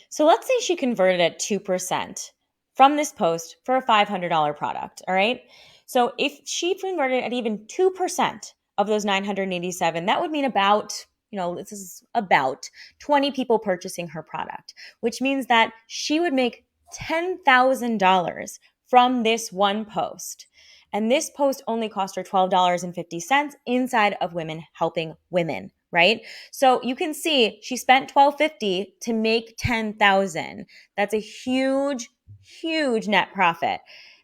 So let's say she converted at 2% from this post for a $500 product, all right? So if she converted at even 2% of those 987, that would mean about, this is about 20 people purchasing her product, which means that she would make $10,000 from this one post. And this post only cost her $12.50 inside of Women Helping Women, right? So you can see she spent $12.50 to make $10,000. That's a huge, huge net profit.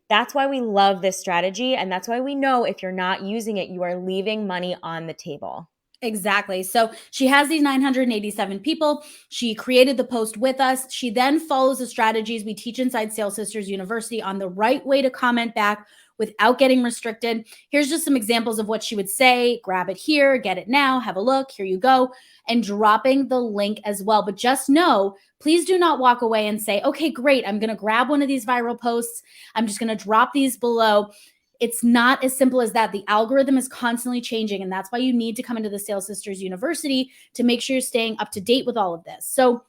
That's why we love this strategy. And that's why we know if you're not using it, you are leaving money on the table. Exactly. So she has these 987 people. She created the post with us. She then follows the strategies we teach inside Sales Sisters University on the right way to comment back without getting restricted. Here's just some examples of what she would say. Grab it here, get it now, have a look, here you go, and dropping the link as well. But just know, please do not walk away and say, okay, great, I'm going to grab one of these viral posts. I'm just going to drop these below. It's not as simple as that. The algorithm is constantly changing, and that's why you need to come into the Sales Sisters University to make sure you're staying up to date with all of this. So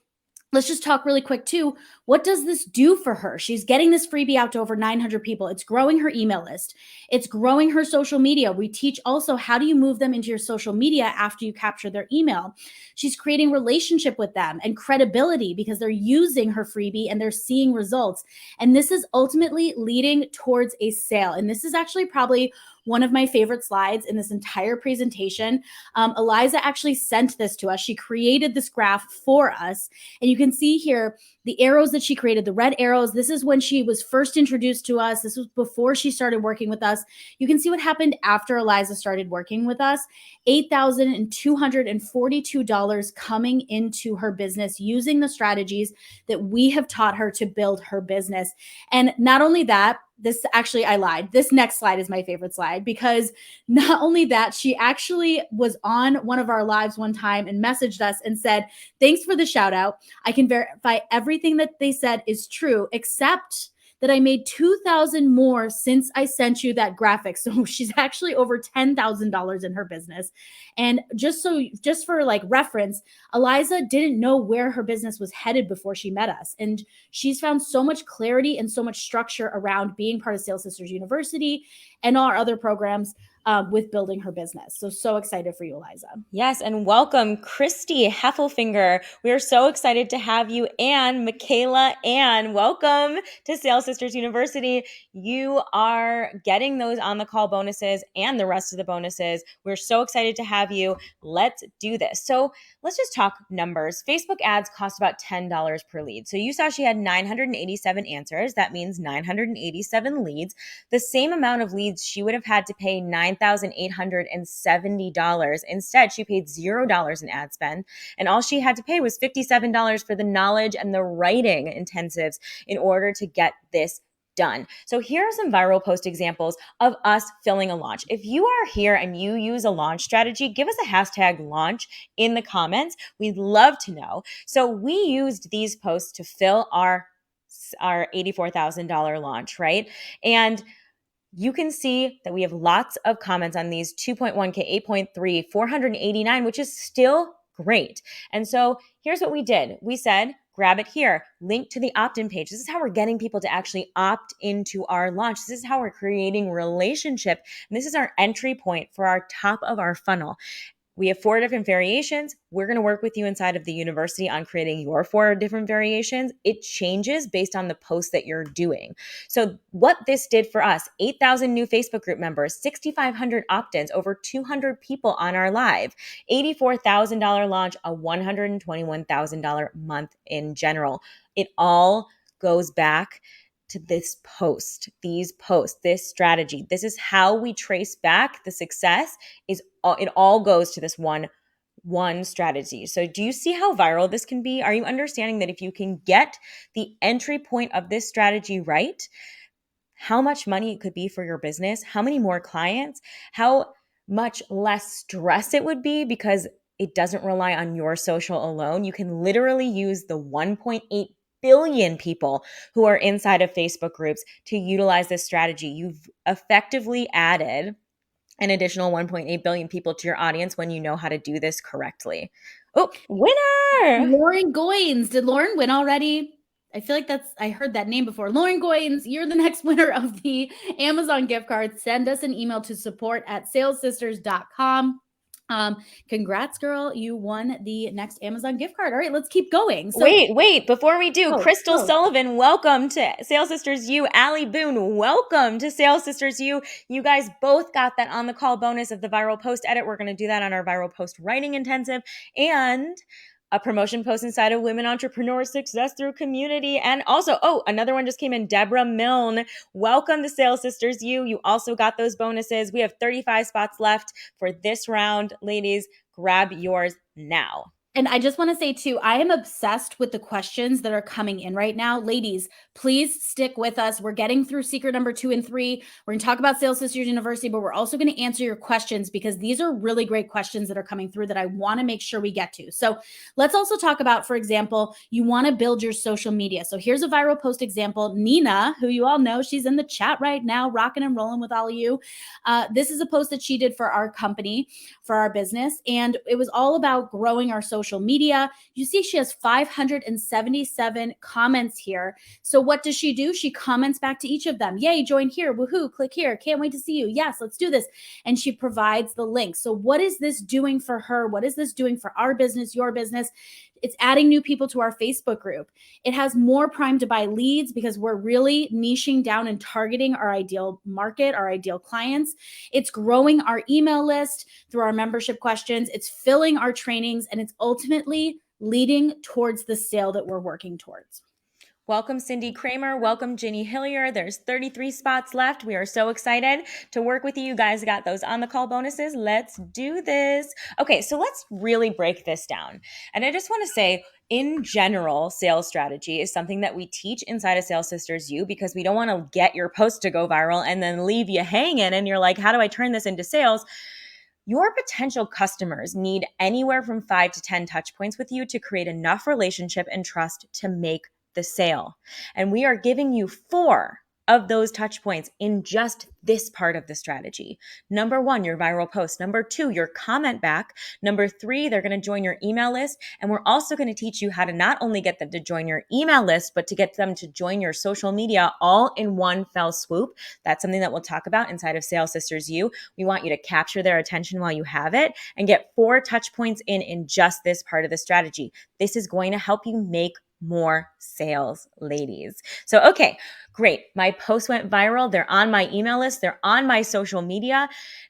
let's just talk really quick too. What does this do for her? She's getting this freebie out to over 900 people. It's growing her email list. It's growing her social media. We teach also how do you move them into your social media after you capture their email. She's creating relationship with them and credibility because they're using her freebie and they're seeing results. And this is ultimately leading towards a sale. And this is actually probably one of my favorite slides in this entire presentation. Eliza actually sent this to us. She created this graph for us. And you can see here the arrows that she created, the red arrows. This is when she was first introduced to us. This was before she started working with us. You can see what happened after Eliza started working with us. $8,242 coming into her business using the strategies that we have taught her to build her business. And not only that, this actually, I lied. This next slide is my favorite slide because not only that, she actually was on one of our lives one time and messaged us and said, thanks for the shout out. I can verify everything that they said is true, except that I made $2,000 more since I sent you that graphic. So she's actually over $10,000 in her business. And just for like reference, Eliza didn't know where her business was headed before she met us. And she's found so much clarity and so much structure around being part of Sales Sisters University and our other programs with building her business. So excited for you, Eliza. Yes, and welcome, Christy Heffelfinger. We are so excited to have you, and Michaela, and welcome to Sales Sisters University. You are getting those on the call bonuses and the rest of the bonuses. We're so excited to have you. Let's do this. So let's just talk numbers. Facebook ads cost about $10 per lead. So you saw she had 987 answers. That means 987 leads. The same amount of leads she would have had to pay $9,870. Instead, she paid $0 in ad spend, and all she had to pay was $57 for the knowledge and the writing intensives in order to get this done. So here are some viral post examples of us filling a launch. If you are here and you use a launch strategy, give us a hashtag launch in the comments. We'd love to know. So we used these posts to fill our $84,000 launch, right? And you can see that we have lots of comments on these 2.1K, 8.3, 489, which is still great. And so here's what we did. We said, grab it here, link to the opt-in page. This is how we're getting people to actually opt into our launch. This is how we're creating relationship. And this is our entry point for our top of our funnel. We have 4 different variations. We're going to work with you inside of the university on creating your 4 different variations. It changes based on the post that you're doing. So what this did for us, 8,000 new Facebook group members, 6,500 opt-ins, over 200 people on our live, $84,000 launch, a $121,000 month in general. It all goes back to this post, these posts, this strategy. This is how we trace back the success. It all goes to this one strategy. So do you see how viral this can be? Are you understanding that if you can get the entry point of this strategy right, how much money it could be for your business, how many more clients, how much less stress it would be because it doesn't rely on your social alone. You can literally use the 1.8 billion people who are inside of Facebook groups to utilize this strategy. You've effectively added an additional 1.8 billion people to your audience when you know how to do this correctly. Oh, winner! Lauren Goins. Did Lauren win already? I feel like I heard that name before. Lauren Goins, you're the next winner of the Amazon gift card. Send us an email to support@salessisters.com. Congrats, girl. You won the next Amazon gift card. All right, let's keep going. So wait. Before we do, Crystal Sullivan, welcome to Sales Sisters U. Allie Boone, welcome to Sales Sisters U. You guys both got that on the call bonus of the viral post edit. We're going to do that on our viral post writing intensive and a promotion post inside of Women Entrepreneur Success Through Community. And also, another one just came in, Deborah Milne. Welcome to Sales Sisters U. You also got those bonuses. We have 35 spots left for this round. Ladies, grab yours now. And I just want to say too, I am obsessed with the questions that are coming in right now. Ladies, please stick with us. We're getting through secret number 2 and 3. We're going to talk about Sales Sisters University, but we're also going to answer your questions because these are really great questions that are coming through that I want to make sure we get to. So let's also talk about, for example, you want to build your social media. So here's a viral post example. Nina, who you all know, she's in the chat right now, rocking and rolling with all of you. This is a post that she did for our company, for our business, and it was all about growing our social media. You see she has 577 comments here. So what does she do? She comments back to each of them. Yay, join here. Woohoo, click here. Can't wait to see you. Yes, let's do this. And she provides the link. So what is this doing for her? What is this doing for our business, your business? It's adding new people to our Facebook group. It has more prime to buy leads because we're really niching down and targeting our ideal market, our ideal clients. It's growing our email list through our membership questions. It's filling our trainings, and it's ultimately leading towards the sale that we're working towards. Welcome, Cindy Kramer. Welcome, Ginny Hillier. There's 33 spots left. We are so excited to work with you. You guys got those on the call bonuses. Let's do this. Okay, so let's really break this down. And I just want to say, in general, sales strategy is something that we teach inside of Sales Sisters U because we don't want to get your post to go viral and then leave you hanging and you're like, how do I turn this into sales? Your potential customers need anywhere from 5 to 10 touch points with you to create enough relationship and trust to make the sale. And we are giving you 4 of those touch points in just this part of the strategy. Number 1, your viral post. Number 2, your comment back. Number 3, they're going to join your email list. And we're also going to teach you how to not only get them to join your email list, but to get them to join your social media all in one fell swoop. That's something that we'll talk about inside of Sales Sisters U. We want you to capture their attention while you have it and get 4 touch points in just this part of the strategy. This is going to help you make more sales, ladies. So, okay, great. My posts went viral. They're on my email list. They're on my social media.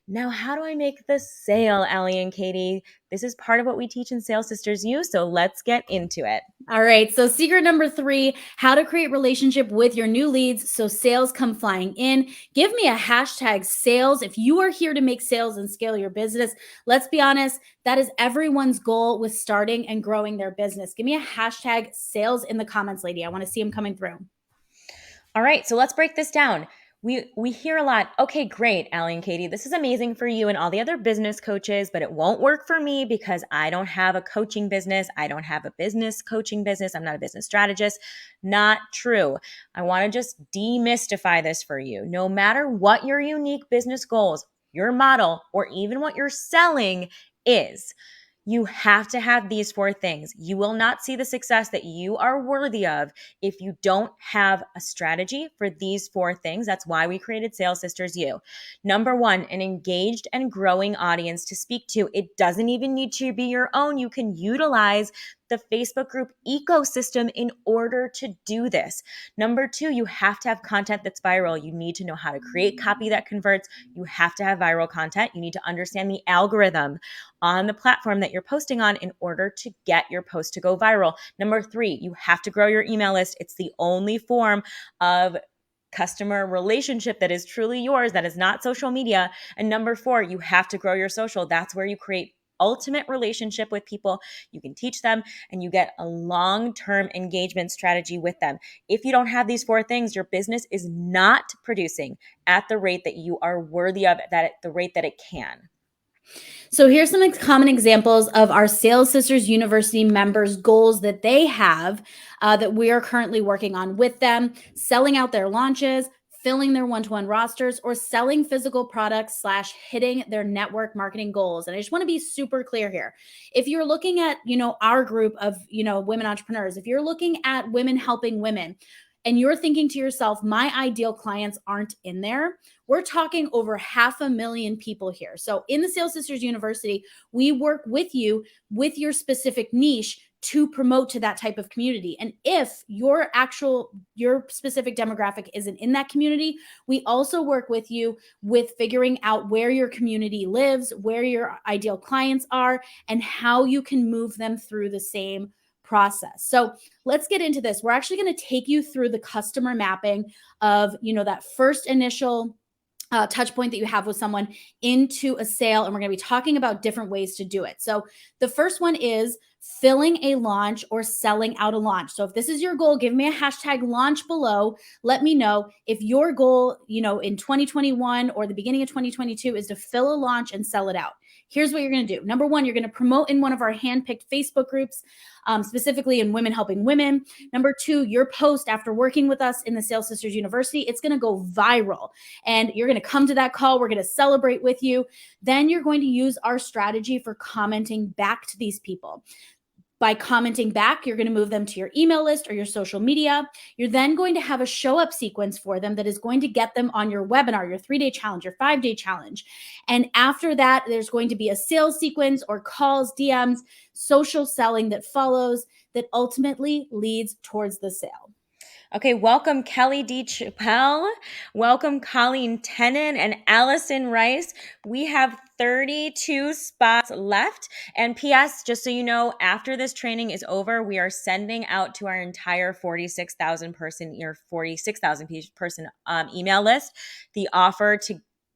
Now, how do I make the sale, Allie and Katie? This is part of what we teach in Sales Sisters U. So let's get into it. All right. So secret number 3, how to create relationship with your new leads so sales come flying in. Give me a hashtag sales. If you are here to make sales and scale your business, let's be honest, that is everyone's goal with starting and growing their business. Give me a hashtag sales in the comments, lady. I want to see them coming through. All right. So let's break this down. We hear a lot, okay, great, Allie and Katie, this is amazing for you and all the other business coaches, but it won't work for me because I don't have a coaching business. I don't have a business coaching business. I'm not a business strategist. Not true. I want to just demystify this for you. No matter what your unique business goals, your model, or even what you're selling is, you have to have these 4 things. You will not see the success that you are worthy of if you don't have a strategy for these 4 things. That's why we created Sales Sisters U. Number 1, an engaged and growing audience to speak to. It doesn't even need to be your own. You can utilize the Facebook group ecosystem in order to do this. Number 2, you have to have content that's viral. You need to know how to create copy that converts. You have to have viral content. You need to understand the algorithm on the platform that you're posting on in order to get your post to go viral. Number 3, you have to grow your email list. It's the only form of customer relationship that is truly yours, that is not social media. And number 4, you have to grow your social. That's where you create ultimate relationship with people. You can teach them and you get a long-term engagement strategy with them. If you don't have these 4 things, your business is not producing at the rate that you are worthy of, that at the rate that it can. So here's some common examples of our Sales Sisters University members' goals that they have that we are currently working on with them: selling out their launches, filling their one-to-one rosters, or selling physical products / hitting their network marketing goals. And I just want to be super clear here. If you're looking at, our group of, women entrepreneurs, if you're looking at women helping women, and you're thinking to yourself, my ideal clients aren't in there, we're talking over 500,000 people here. So in the Sales Sisters University, we work with you with your specific niche to promote to that type of community. And if your specific demographic isn't in that community, we also work with you with figuring out where your community lives, where your ideal clients are, and how you can move them through the same process. So let's get into this. We're actually going to take you through the customer mapping of, that first initial touch point that you have with someone into a sale. And we're going to be talking about different ways to do it. So the first one is filling a launch or selling out a launch. So if this is your goal, give me a hashtag launch below. Let me know if your goal, in 2021 or the beginning of 2022 is to fill a launch and sell it out. Here's what you're going to do. Number 1, you're going to promote in one of our handpicked Facebook groups, specifically in Women Helping Women. Number 2, your post after working with us in the Sales Sisters University, it's going to go viral. And you're going to come to that call. We're going to celebrate with you. Then you're going to use our strategy for commenting back to these people. By commenting back, you're going to move them to your email list or your social media. You're then going to have a show up sequence for them that is going to get them on your webinar, your 3-day challenge, your 5-day challenge. And after that, there's going to be a sales sequence or calls, DMs, social selling that follows that ultimately leads towards the sale. Okay, welcome Kelly D. Chappelle. Welcome Colleen Tennant and Allison Rice. We have 32 spots left. And P.S., just so you know, after this training is over, we are sending out to our entire 46,000 person email list the offer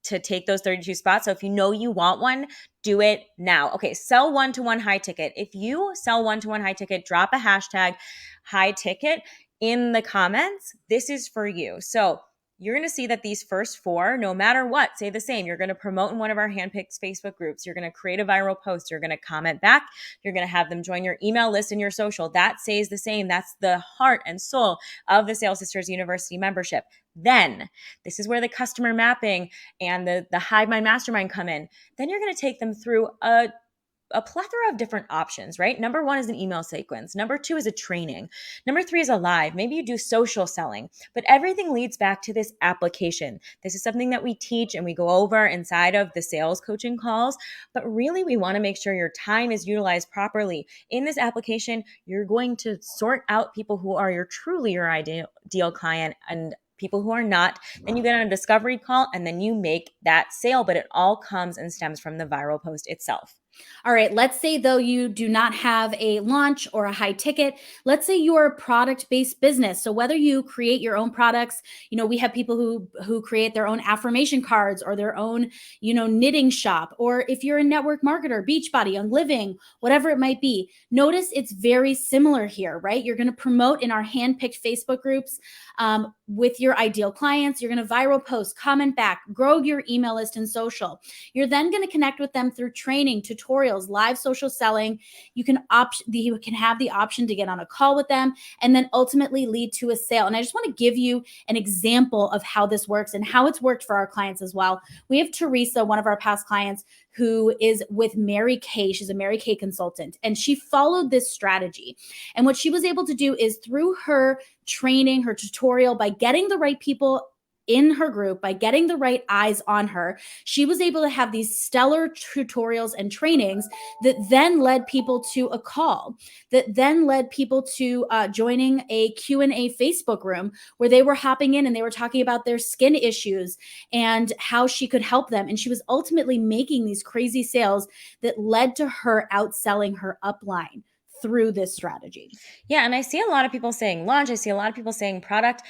to take those 32 spots. So if you know you want one, do it now. Okay, sell one-to-one high ticket. If you sell one-to-one high ticket, drop a hashtag high ticket in the comments. This is for you. So you're going to see that these first 4, no matter what, say the same. You're going to promote in one of our handpicked Facebook groups. You're going to create a viral post. You're going to comment back. You're going to have them join your email list and your social. That stays the same. That's the heart and soul of the Sales Sisters University membership. Then this is where the customer mapping and the Hive Mind Mastermind come in. Then you're going to take them through a plethora of different options, right? Number 1 is an email sequence. Number 2 is a training. Number 3 is a live. Maybe you do social selling, but everything leads back to this application. This is something that we teach and we go over inside of the sales coaching calls, but really we want to make sure your time is utilized properly. In this application, you're going to sort out people who are truly your ideal client and people who are not. Then you get on a discovery call and then you make that sale, but it all comes and stems from the viral post itself. All right, let's say though you do not have a launch or a high ticket. Let's say you're a product-based business. So whether you create your own products, we have people who create their own affirmation cards or their own, knitting shop, or if you're a network marketer, Beachbody, Young Living, whatever it might be. Notice it's very similar here, right? You're going to promote in our handpicked Facebook groups with your ideal clients. You're going to viral post, comment back, grow your email list and social. You're then going to connect with them through training, tutorials, live social selling. You can have the option to get on a call with them and then ultimately lead to a sale. And I just want to give you an example of how this works and how it's worked for our clients as well. We have Teresa, one of our past clients, who is with Mary Kay. She's a Mary Kay consultant, and she followed this strategy. And what she was able to do is through her training, her tutorial, by getting the right people in her group, by getting the right eyes on her, she was able to have these stellar tutorials and trainings that then led people to a call, that then led people to joining a Q&A Facebook room where they were hopping in and they were talking about their skin issues and how she could help them. And she was ultimately making these crazy sales that led to her outselling her upline through this strategy. Yeah, and I see a lot of people saying launch. I see a lot of people saying product.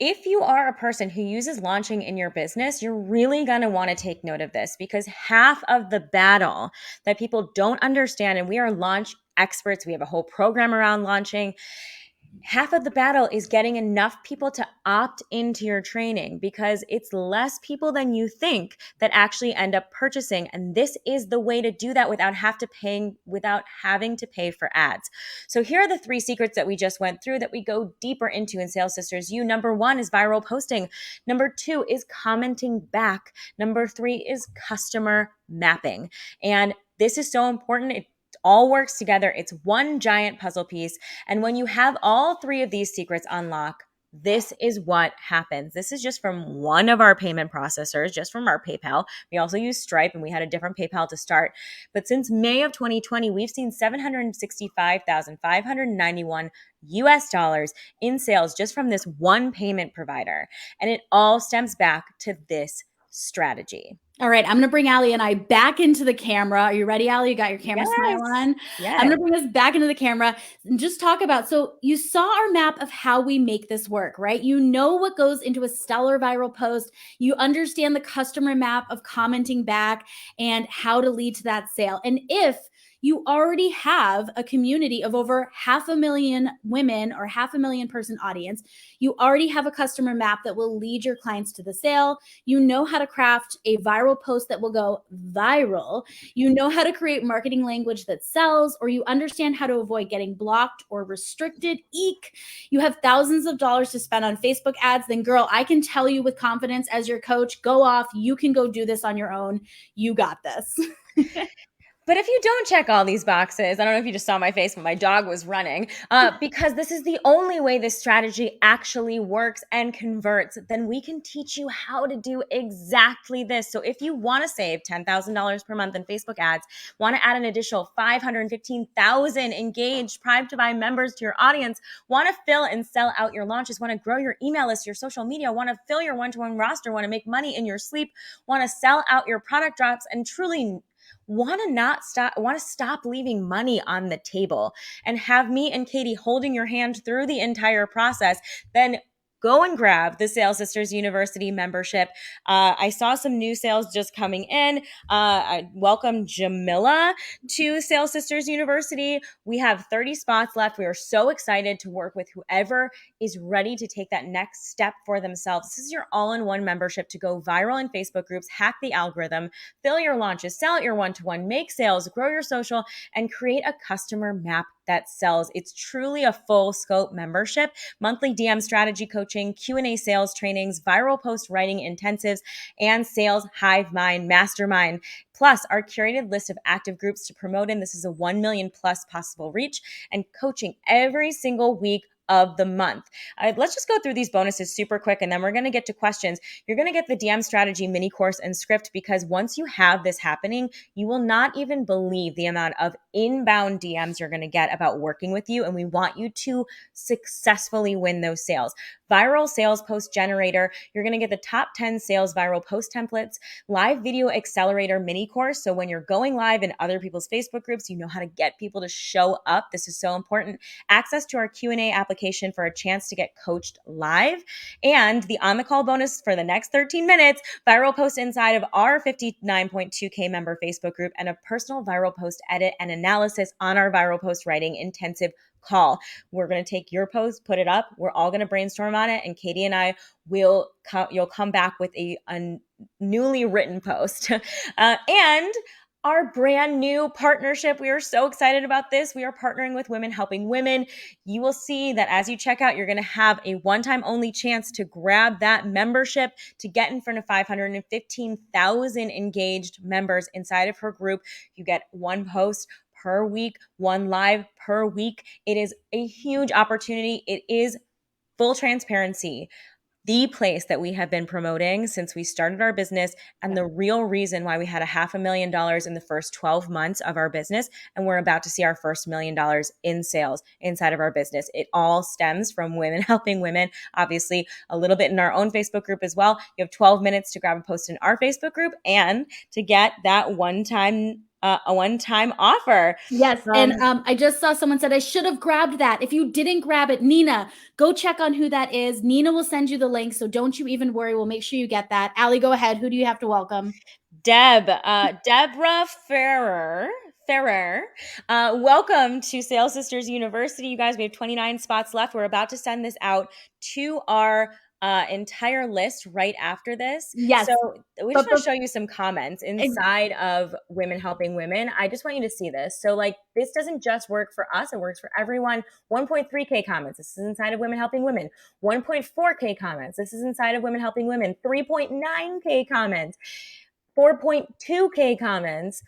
if you are a person who uses launching in your business, you're really going to want to take note of this, because half of the battle that people don't understand, and we are launch experts, we have a whole program around launching. Half of the battle is getting enough people to opt into your training, because it's less people than you think that actually end up purchasing. And this is the way to do that without having to pay for ads. So here are the 3 secrets that we just went through that we go deeper into in Sales Sisters U. Number 1 is viral posting. Number 2 is commenting back. Number 3 is customer mapping. And this is so important. It all works together. It's one giant puzzle piece. And when you have all 3 of these secrets unlocked, this is what happens. This is just from one of our payment processors, just from our PayPal. We also use Stripe, and we had a different PayPal to start. But since May of 2020, we've seen $765,591 US dollars in sales just from this one payment provider. And it all stems back to this strategy. All right, I'm going to bring Ali and I back into the camera. Are you ready, Ali? You got your camera smile on? Yes. I'm going to bring us back into the camera and just talk about, so you saw our map of how we make this work, right? You know what goes into a stellar viral post. You understand the customer map of commenting back and how to lead to that sale. And if you already have a community of over 500,000 women or 500,000 person audience, you already have a customer map that will lead your clients to the sale. You know how to craft a viral post that will go viral. You know how to create marketing language that sells, or you understand how to avoid getting blocked or restricted. Eek. You have thousands of dollars to spend on Facebook ads. Then girl, I can tell you with confidence as your coach, go off. You can go do this on your own. You got this. But if you don't check all these boxes, I don't know if you just saw my face, but my dog was running, because this is the only way this strategy actually works and converts, then we can teach you how to do exactly this. So if you want to save $10,000 per month in Facebook ads, want to add an additional 515,000 engaged Prime to Buy members to your audience, want to fill and sell out your launches, want to grow your email list, your social media, want to fill your one-to-one roster, want to make money in your sleep, want to sell out your product drops, and truly want to stop leaving money on the table and have me and Katie holding your hand through the entire process, then go and grab the Sales Sisters University membership. I saw some new sales just coming in. I welcome Jamila to Sales Sisters University. We have 30 spots left. We are so excited to work with whoever is ready to take that next step for themselves. This is your all-in-one membership to go viral in Facebook groups, hack the algorithm, fill your launches, sell at your one-to-one, make sales, grow your social, and create a customer map that sells. It's truly a full scope membership, monthly DM strategy coaching, Q&A sales trainings, viral post writing intensives, and sales hive mind mastermind. Plus our curated list of active groups to promote in. This is a 1 million plus possible reach, and coaching every single week of the month. Let's just go through these bonuses super quick, and then we're going to get to questions. You're going to get the DM strategy mini course and script, because once you have this happening, you will not even believe the amount of inbound DMs you're going to get about working with you. And we want you to successfully win those sales. Viral sales post generator. You're going to get the top 10 sales viral post templates, live video accelerator mini course. So when you're going live in other people's Facebook groups, you know how to get people to show up. This is so important. Access to our Q&A application for a chance to get coached live, and the on-the-call bonus for the next 13 minutes, viral post inside of our 59.2K member Facebook group, and a personal viral post edit and analysis on our viral post writing intensive call. We're going to take your post, put it up. We're all going to brainstorm on it, and Katie and I you'll come back with a newly written post. And our brand new partnership. We are so excited about this. We are partnering with Women Helping Women. You will see that as you check out, you're going to have a one-time only chance to grab that membership to get in front of 515,000 engaged members inside of her group. You get one post per week, one live per week. It is a huge opportunity. It is full transparency, the place that we have been promoting since we started our business, and the real reason why we had $500,000 in the first 12 months of our business, and we're about to see our first $1 million in sales inside of our business. It all stems from Women Helping Women, obviously a little bit in our own Facebook group as well. You have 12 minutes to grab a post in our Facebook group and to get that one-time a one-time offer. Yes. And I just saw someone said, I should have grabbed that. If you didn't grab it, Nina, go check on who that is. Nina will send you the link. So don't you even worry. We'll make sure you get that. Allie, go ahead. Who do you have to welcome? Deborah Ferrer. Welcome to Sales Sisters University. You guys, we have 29 spots left. We're about to send this out to our entire list right after this. Yes. So we just want to show you some comments inside of Women Helping Women. I just want you to see this. So like, this doesn't just work for us. It works for everyone. 1.3K comments. This is inside of Women Helping Women. 1.4K comments. This is inside of Women Helping Women. 3.9K comments. 4.2K comments,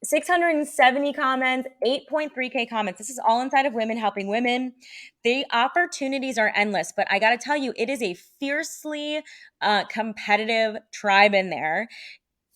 670 comments, 8.3K comments. This is all inside of Women Helping Women. The opportunities are endless, but I got to tell you, it is a fiercely competitive tribe in there.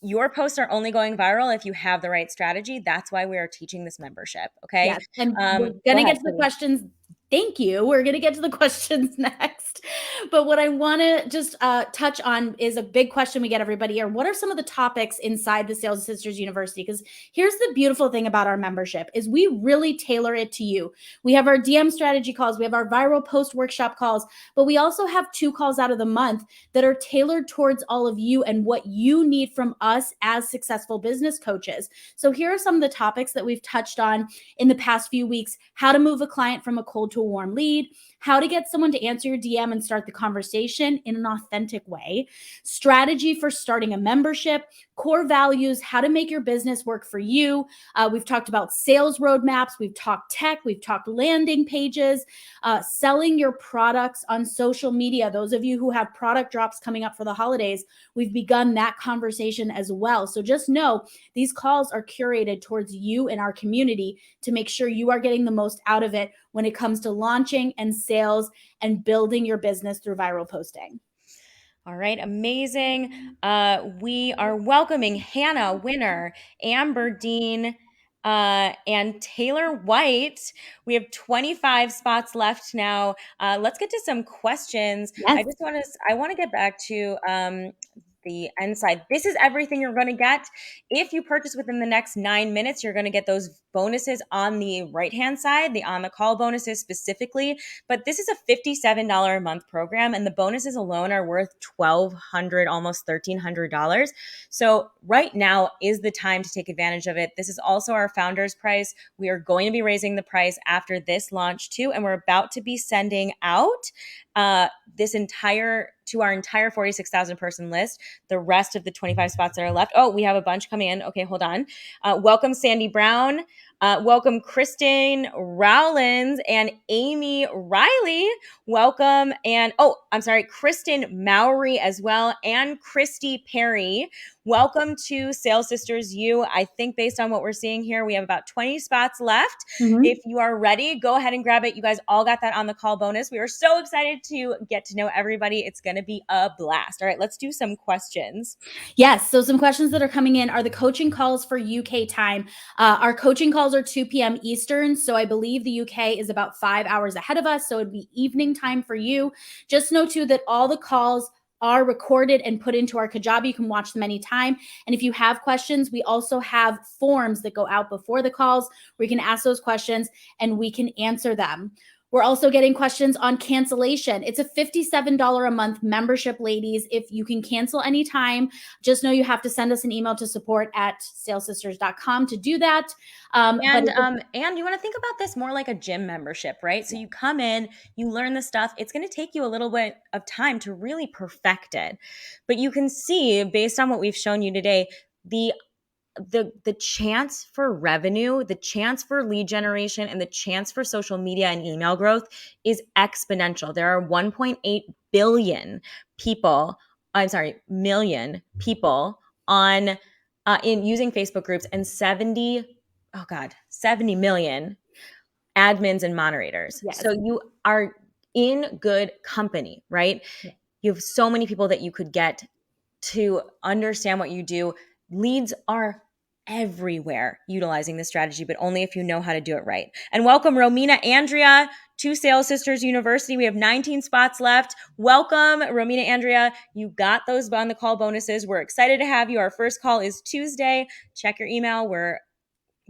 Your posts are only going viral if you have the right strategy. That's why we are teaching this membership. Okay. Yes. And we're going to get to the questions. Thank you. We're going to get to the questions next. But what I want to just touch on is a big question we get everybody here. What are some of the topics inside the Sales Sisters University? Because here's the beautiful thing about our membership is we really tailor it to you. We have our DM strategy calls. We have our viral post workshop calls, but we also have 2 calls out of the month that are tailored towards all of you and what you need from us as successful business coaches. So here are some of the topics that we've touched on in the past few weeks: how to move a client from a cold to a warm lead, how to get someone to answer your DM and start the conversation in an authentic way, strategy for starting a membership, core values, how to make your business work for you. We've talked about sales roadmaps. We've talked tech. We've talked landing pages, selling your products on social media. Those of you who have product drops coming up for the holidays, we've begun that conversation as well. So just know these calls are curated towards you and our community to make sure you are getting the most out of it when it comes to launching and sales and building your business through viral posting. All right, amazing. We are welcoming Hannah Winner, Amber Dean, and Taylor White. We have 25 spots left now. Let's get to some questions. Yes. I want to get back to the end side. This is everything you're going to get. If you purchase within the next 9 minutes, you're going to get those bonuses on the right-hand side, the on-the-call bonuses specifically. But this is a $57 a month program, and the bonuses alone are worth $1,200, almost $1,300. So right now is the time to take advantage of it. This is also our founder's price. We are going to be raising the price after this launch too, and we're about to be sending out to our entire 46,000 person list, the rest of the 25 spots that are left. Oh, we have a bunch coming in. Okay, hold on. Welcome, Sandy Brown. Welcome, Kristen Rowlands and Amy Riley. Welcome. And Kristen Mowry as well, and Christy Perry. Welcome to Sales Sisters U. I think based on what we're seeing here, we have about 20 spots left. Mm-hmm. If you are ready, go ahead and grab it. You guys all got that on the call bonus. We are so excited to get to know everybody. It's going to be a blast. All right, let's do some questions. Yes. So some questions that are coming in are the coaching calls for UK time. Our coaching calls are 2 p.m. Eastern. So I believe the UK is about 5 hours ahead of us. So it'd be evening time for you. Just know too that all the calls are recorded and put into our Kajabi. You can watch them anytime. And if you have questions, we also have forms that go out before the calls where you can ask those questions and we can answer them. We're also getting questions on cancellation. It's a $57 a month membership, ladies. If you can cancel anytime, just know you have to send us an email to support@salessisters.com to do that. And you want to think about this more like a gym membership, right? So you come in, you learn the stuff. It's going to take you a little bit of time to really perfect it. But you can see, based on what we've shown you today, the chance for revenue, the chance for lead generation, and the chance for social media and email growth is exponential. There are 1.8 million people on in using Facebook groups, and 70 million admins and moderators. Yes. So you are in good company, right? Yeah. You have so many people that you could get to understand what you do. Leads are everywhere utilizing this strategy, but only if you know how to do it right. And welcome, Romina Andrea, to Sales Sisters University. We have 19 spots left. Welcome, Romina Andrea. You got those on the call bonuses. We're excited to have you. Our first call is Tuesday. Check your email. We're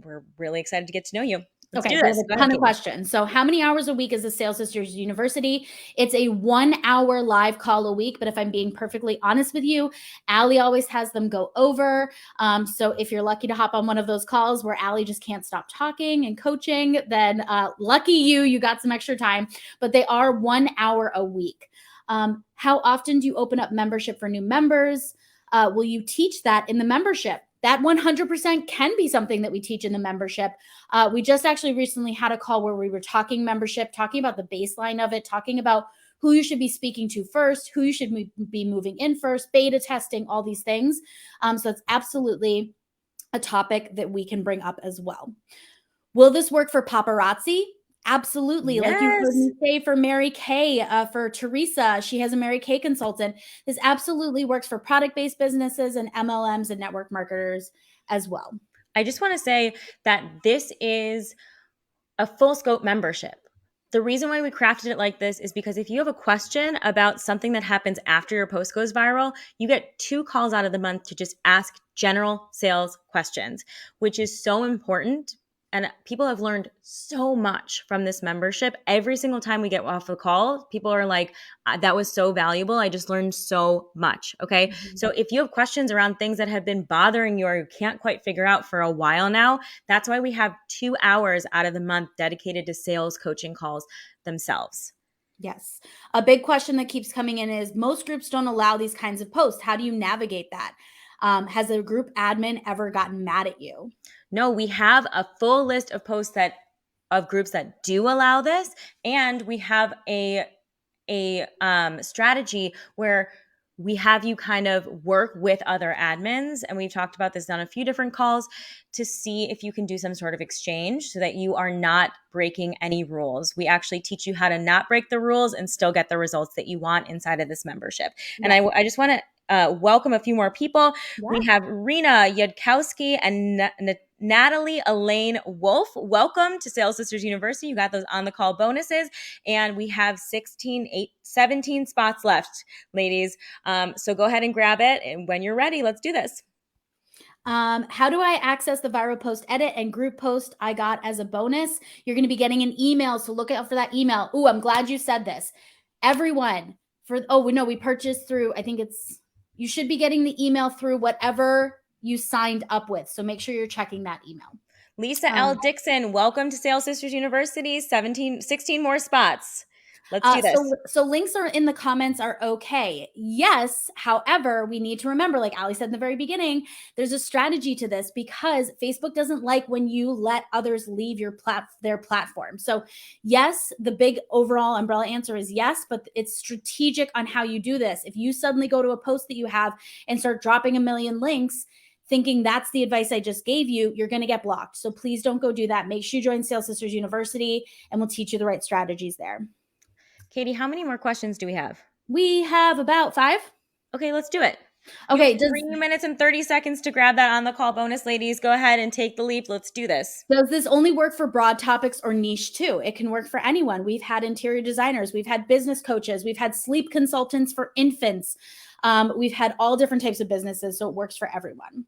we're really excited to get to know you. Let's Okay, do we this. have Go a ahead, ton of Katie. questions. So, how many hours a week is the Sales Sisters University? It's a 1 hour live call a week, but if I'm being perfectly honest with you, Allie always has them go over. So, if you're lucky to hop on one of those calls where Allie just can't stop talking and coaching, then lucky you, you got some extra time. But they are 1 hour a week. How often do you open up membership for new members? Will you teach that in the membership? That 100% can be something that we teach in the membership. We just actually recently had a call where we were talking membership, talking about the baseline of it, talking about who you should be speaking to first, who you should be moving in first, beta testing, all these things. So it's absolutely a topic that we can bring up as well. Will this work for paparazzi? Absolutely. Like you heard Yes. me say for Mary Kay, for Teresa, she has a Mary Kay consultant. This absolutely works for product-based businesses and MLMs and network marketers as well. I just want to say that this is a full scope membership. The reason why we crafted it like this is because if you have a question about something that happens after your post goes viral, you get 2 calls out of the month to just ask general sales questions, which is so important. And people have learned so much from this membership. Every single time we get off a call, people are like, that was so valuable. I just learned so much. Okay. Mm-hmm. So if you have questions around things that have been bothering you or you can't quite figure out for a while now, that's why we have 2 hours out of the month dedicated to sales coaching calls themselves. Yes. A big question that keeps coming in is most groups don't allow these kinds of posts. How do you navigate that? Has a group admin ever gotten mad at you? No, we have a full list of posts of groups that do allow this, and we have a strategy where we have you kind of work with other admins, and we've talked about this on a few different calls to see if you can do some sort of exchange so that you are not breaking any rules. We actually teach you how to not break the rules and still get the results that you want inside of this membership. And I just want to welcome a few more people. Yeah. We have Rena Yudkowski and Natalie Elaine Wolf. Welcome to Sales Sisters University. You got those on the call bonuses, and we have 17 spots left, ladies. So go ahead and grab it, and when you're ready, let's do this. How do I access the viral post edit and group post I got as a bonus? You're going to be getting an email, so look out for that email. Oh, I'm glad you said this. Everyone, we purchased through, I think you should be getting the email through whatever you signed up with. So make sure you're checking that email. Lisa L. Dixon, welcome to Sales Sisters University. 16 more spots. Let's do this. So links are in the comments are okay. Yes. However, we need to remember, like Ali said in the very beginning, there's a strategy to this because Facebook doesn't like when you let others leave their platform. So yes, the big overall umbrella answer is yes, but it's strategic on how you do this. If you suddenly go to a post that you have and start dropping a million links, thinking that's the advice I just gave you, you're going to get blocked. So please don't go do that. Make sure you join Sales Sisters University and we'll teach you the right strategies there. Katie, how many more questions do we have? We have about 5. Okay, let's do it. Okay. 3 minutes and 30 seconds to grab that on the call bonus, ladies. Go ahead and take the leap. Let's do this. Does this only work for broad topics or niche too? It can work for anyone. We've had interior designers, we've had business coaches, we've had sleep consultants for infants. We've had all different types of businesses. So it works for everyone.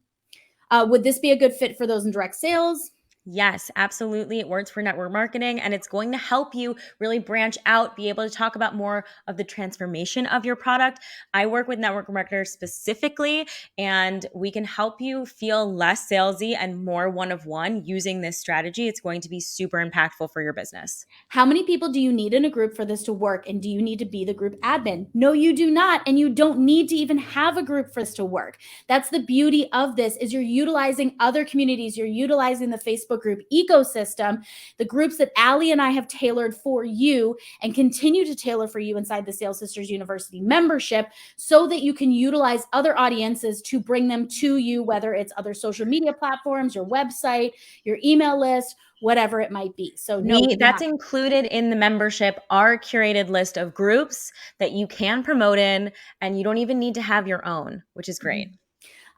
Would this be a good fit for those in direct sales? Yes, absolutely. It works for network marketing, and it's going to help you really branch out, be able to talk about more of the transformation of your product. I work with network marketers specifically, and we can help you feel less salesy and more one-of-one using this strategy. It's going to be super impactful for your business. How many people do you need in a group for this to work? And do you need to be the group admin? No, you do not. And you don't need to even have a group for this to work. That's the beauty of this is you're utilizing other communities. You're utilizing the Facebook group ecosystem, the groups that Ali and I have tailored for you and continue to tailor for you inside the Sales Sisters University membership so that you can utilize other audiences to bring them to you, whether it's other social media platforms, your website, your email list, whatever it might be. So no, that's included in the membership, our curated list of groups that you can promote in, and you don't even need to have your own, which is great.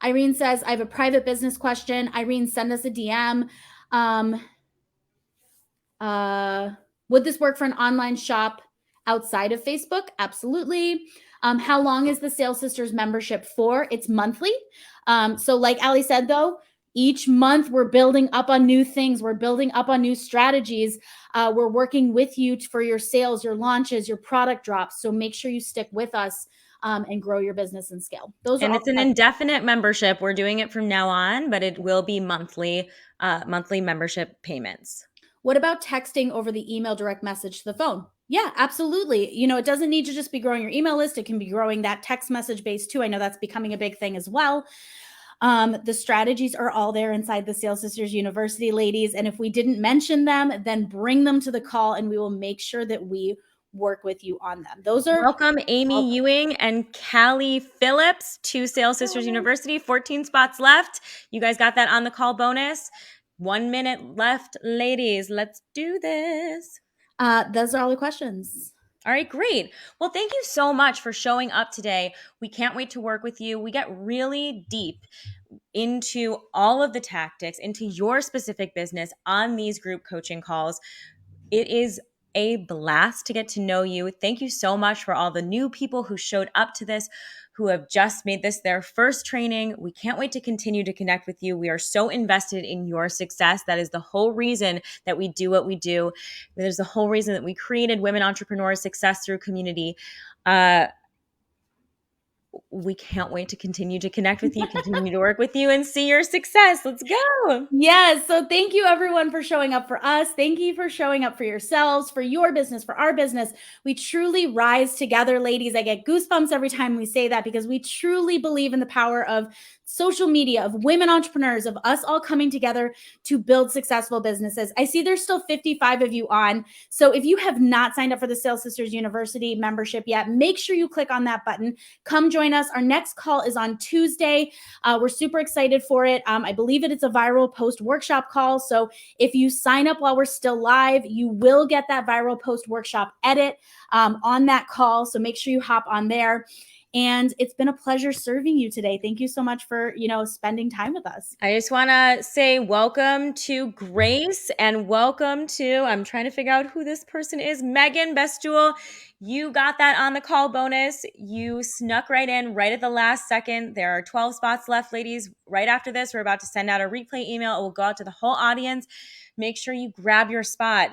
Irene says, I have a private business question. Irene, send us a DM. Would this work for an online shop outside of Facebook? Absolutely. How long is the Sales Sisters membership for? It's monthly. So like Ali said, though, Each month, we're building up on new things. We're building up on new strategies. We're working with you for your sales, your launches, your product drops. So make sure you stick with us and grow your business and scale. Those are And all. it's an indefinite membership. We're doing it from now on, but it will be monthly membership payments. What about texting over the email direct message to the phone? Yeah, absolutely. You know, it doesn't need to just be growing your email list. It can be growing that text message base too. I know that's becoming a big thing as well. The strategies are all there inside the Sales Sisters University, ladies. And if we didn't mention them, then bring them to the call and we will make sure that we work with you on them. Those are Welcome Amy Ewing and Callie Phillips to Sales Sisters University. 14 spots left. You guys got that on the call bonus. 1 minute left, ladies. Let's do this. those are all the questions. All right, great. Well, thank you so much for showing up today. We can't wait to work with you. We get really deep into all of the tactics, into your specific business on these group coaching calls. It is a blast to get to know you. Thank you so much for all the new people who showed up to this, who have just made this their first training. We can't wait to continue to connect with you. We are so invested in your success. That is the whole reason that we do what we do. There's the whole reason that we created Women Entrepreneurs Success Through Community. We can't wait to continue to connect with you, continue to work with you, and see your success. Let's go. Yes. So thank you everyone for showing up for us. Thank you for showing up for yourselves, for your business, for our business. We truly rise together, ladies. I get goosebumps every time we say that because we truly believe in the power of social media, of women entrepreneurs, of us all coming together to build successful businesses. I see there's still 55 of you on. So if you have not signed up for the Sales Sisters University membership yet, make sure you click on that button. Come join us. Our next call is on Tuesday. We're super excited for it. I believe it's a viral post workshop call. So if you sign up while we're still live, you will get that viral post workshop edit on that call. So make sure you hop on there. And it's been a pleasure serving you today. Thank you so much for, spending time with us. I just want to say welcome to Grace and welcome to, I'm trying to figure out who this person is, Megan Bestuel. You got that on the call bonus. You snuck right in right at the last second. There are 12 spots left, ladies. Right after this, we're about to send out a replay email. It will go out to the whole audience. Make sure you grab your spot.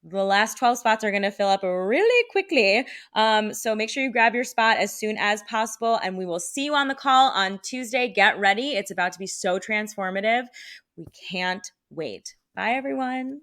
The last 12 spots are going to fill up really quickly. So make sure you grab your spot as soon as possible. And we will see you on the call on Tuesday. Get ready. It's about to be so transformative. We can't wait. Bye, everyone.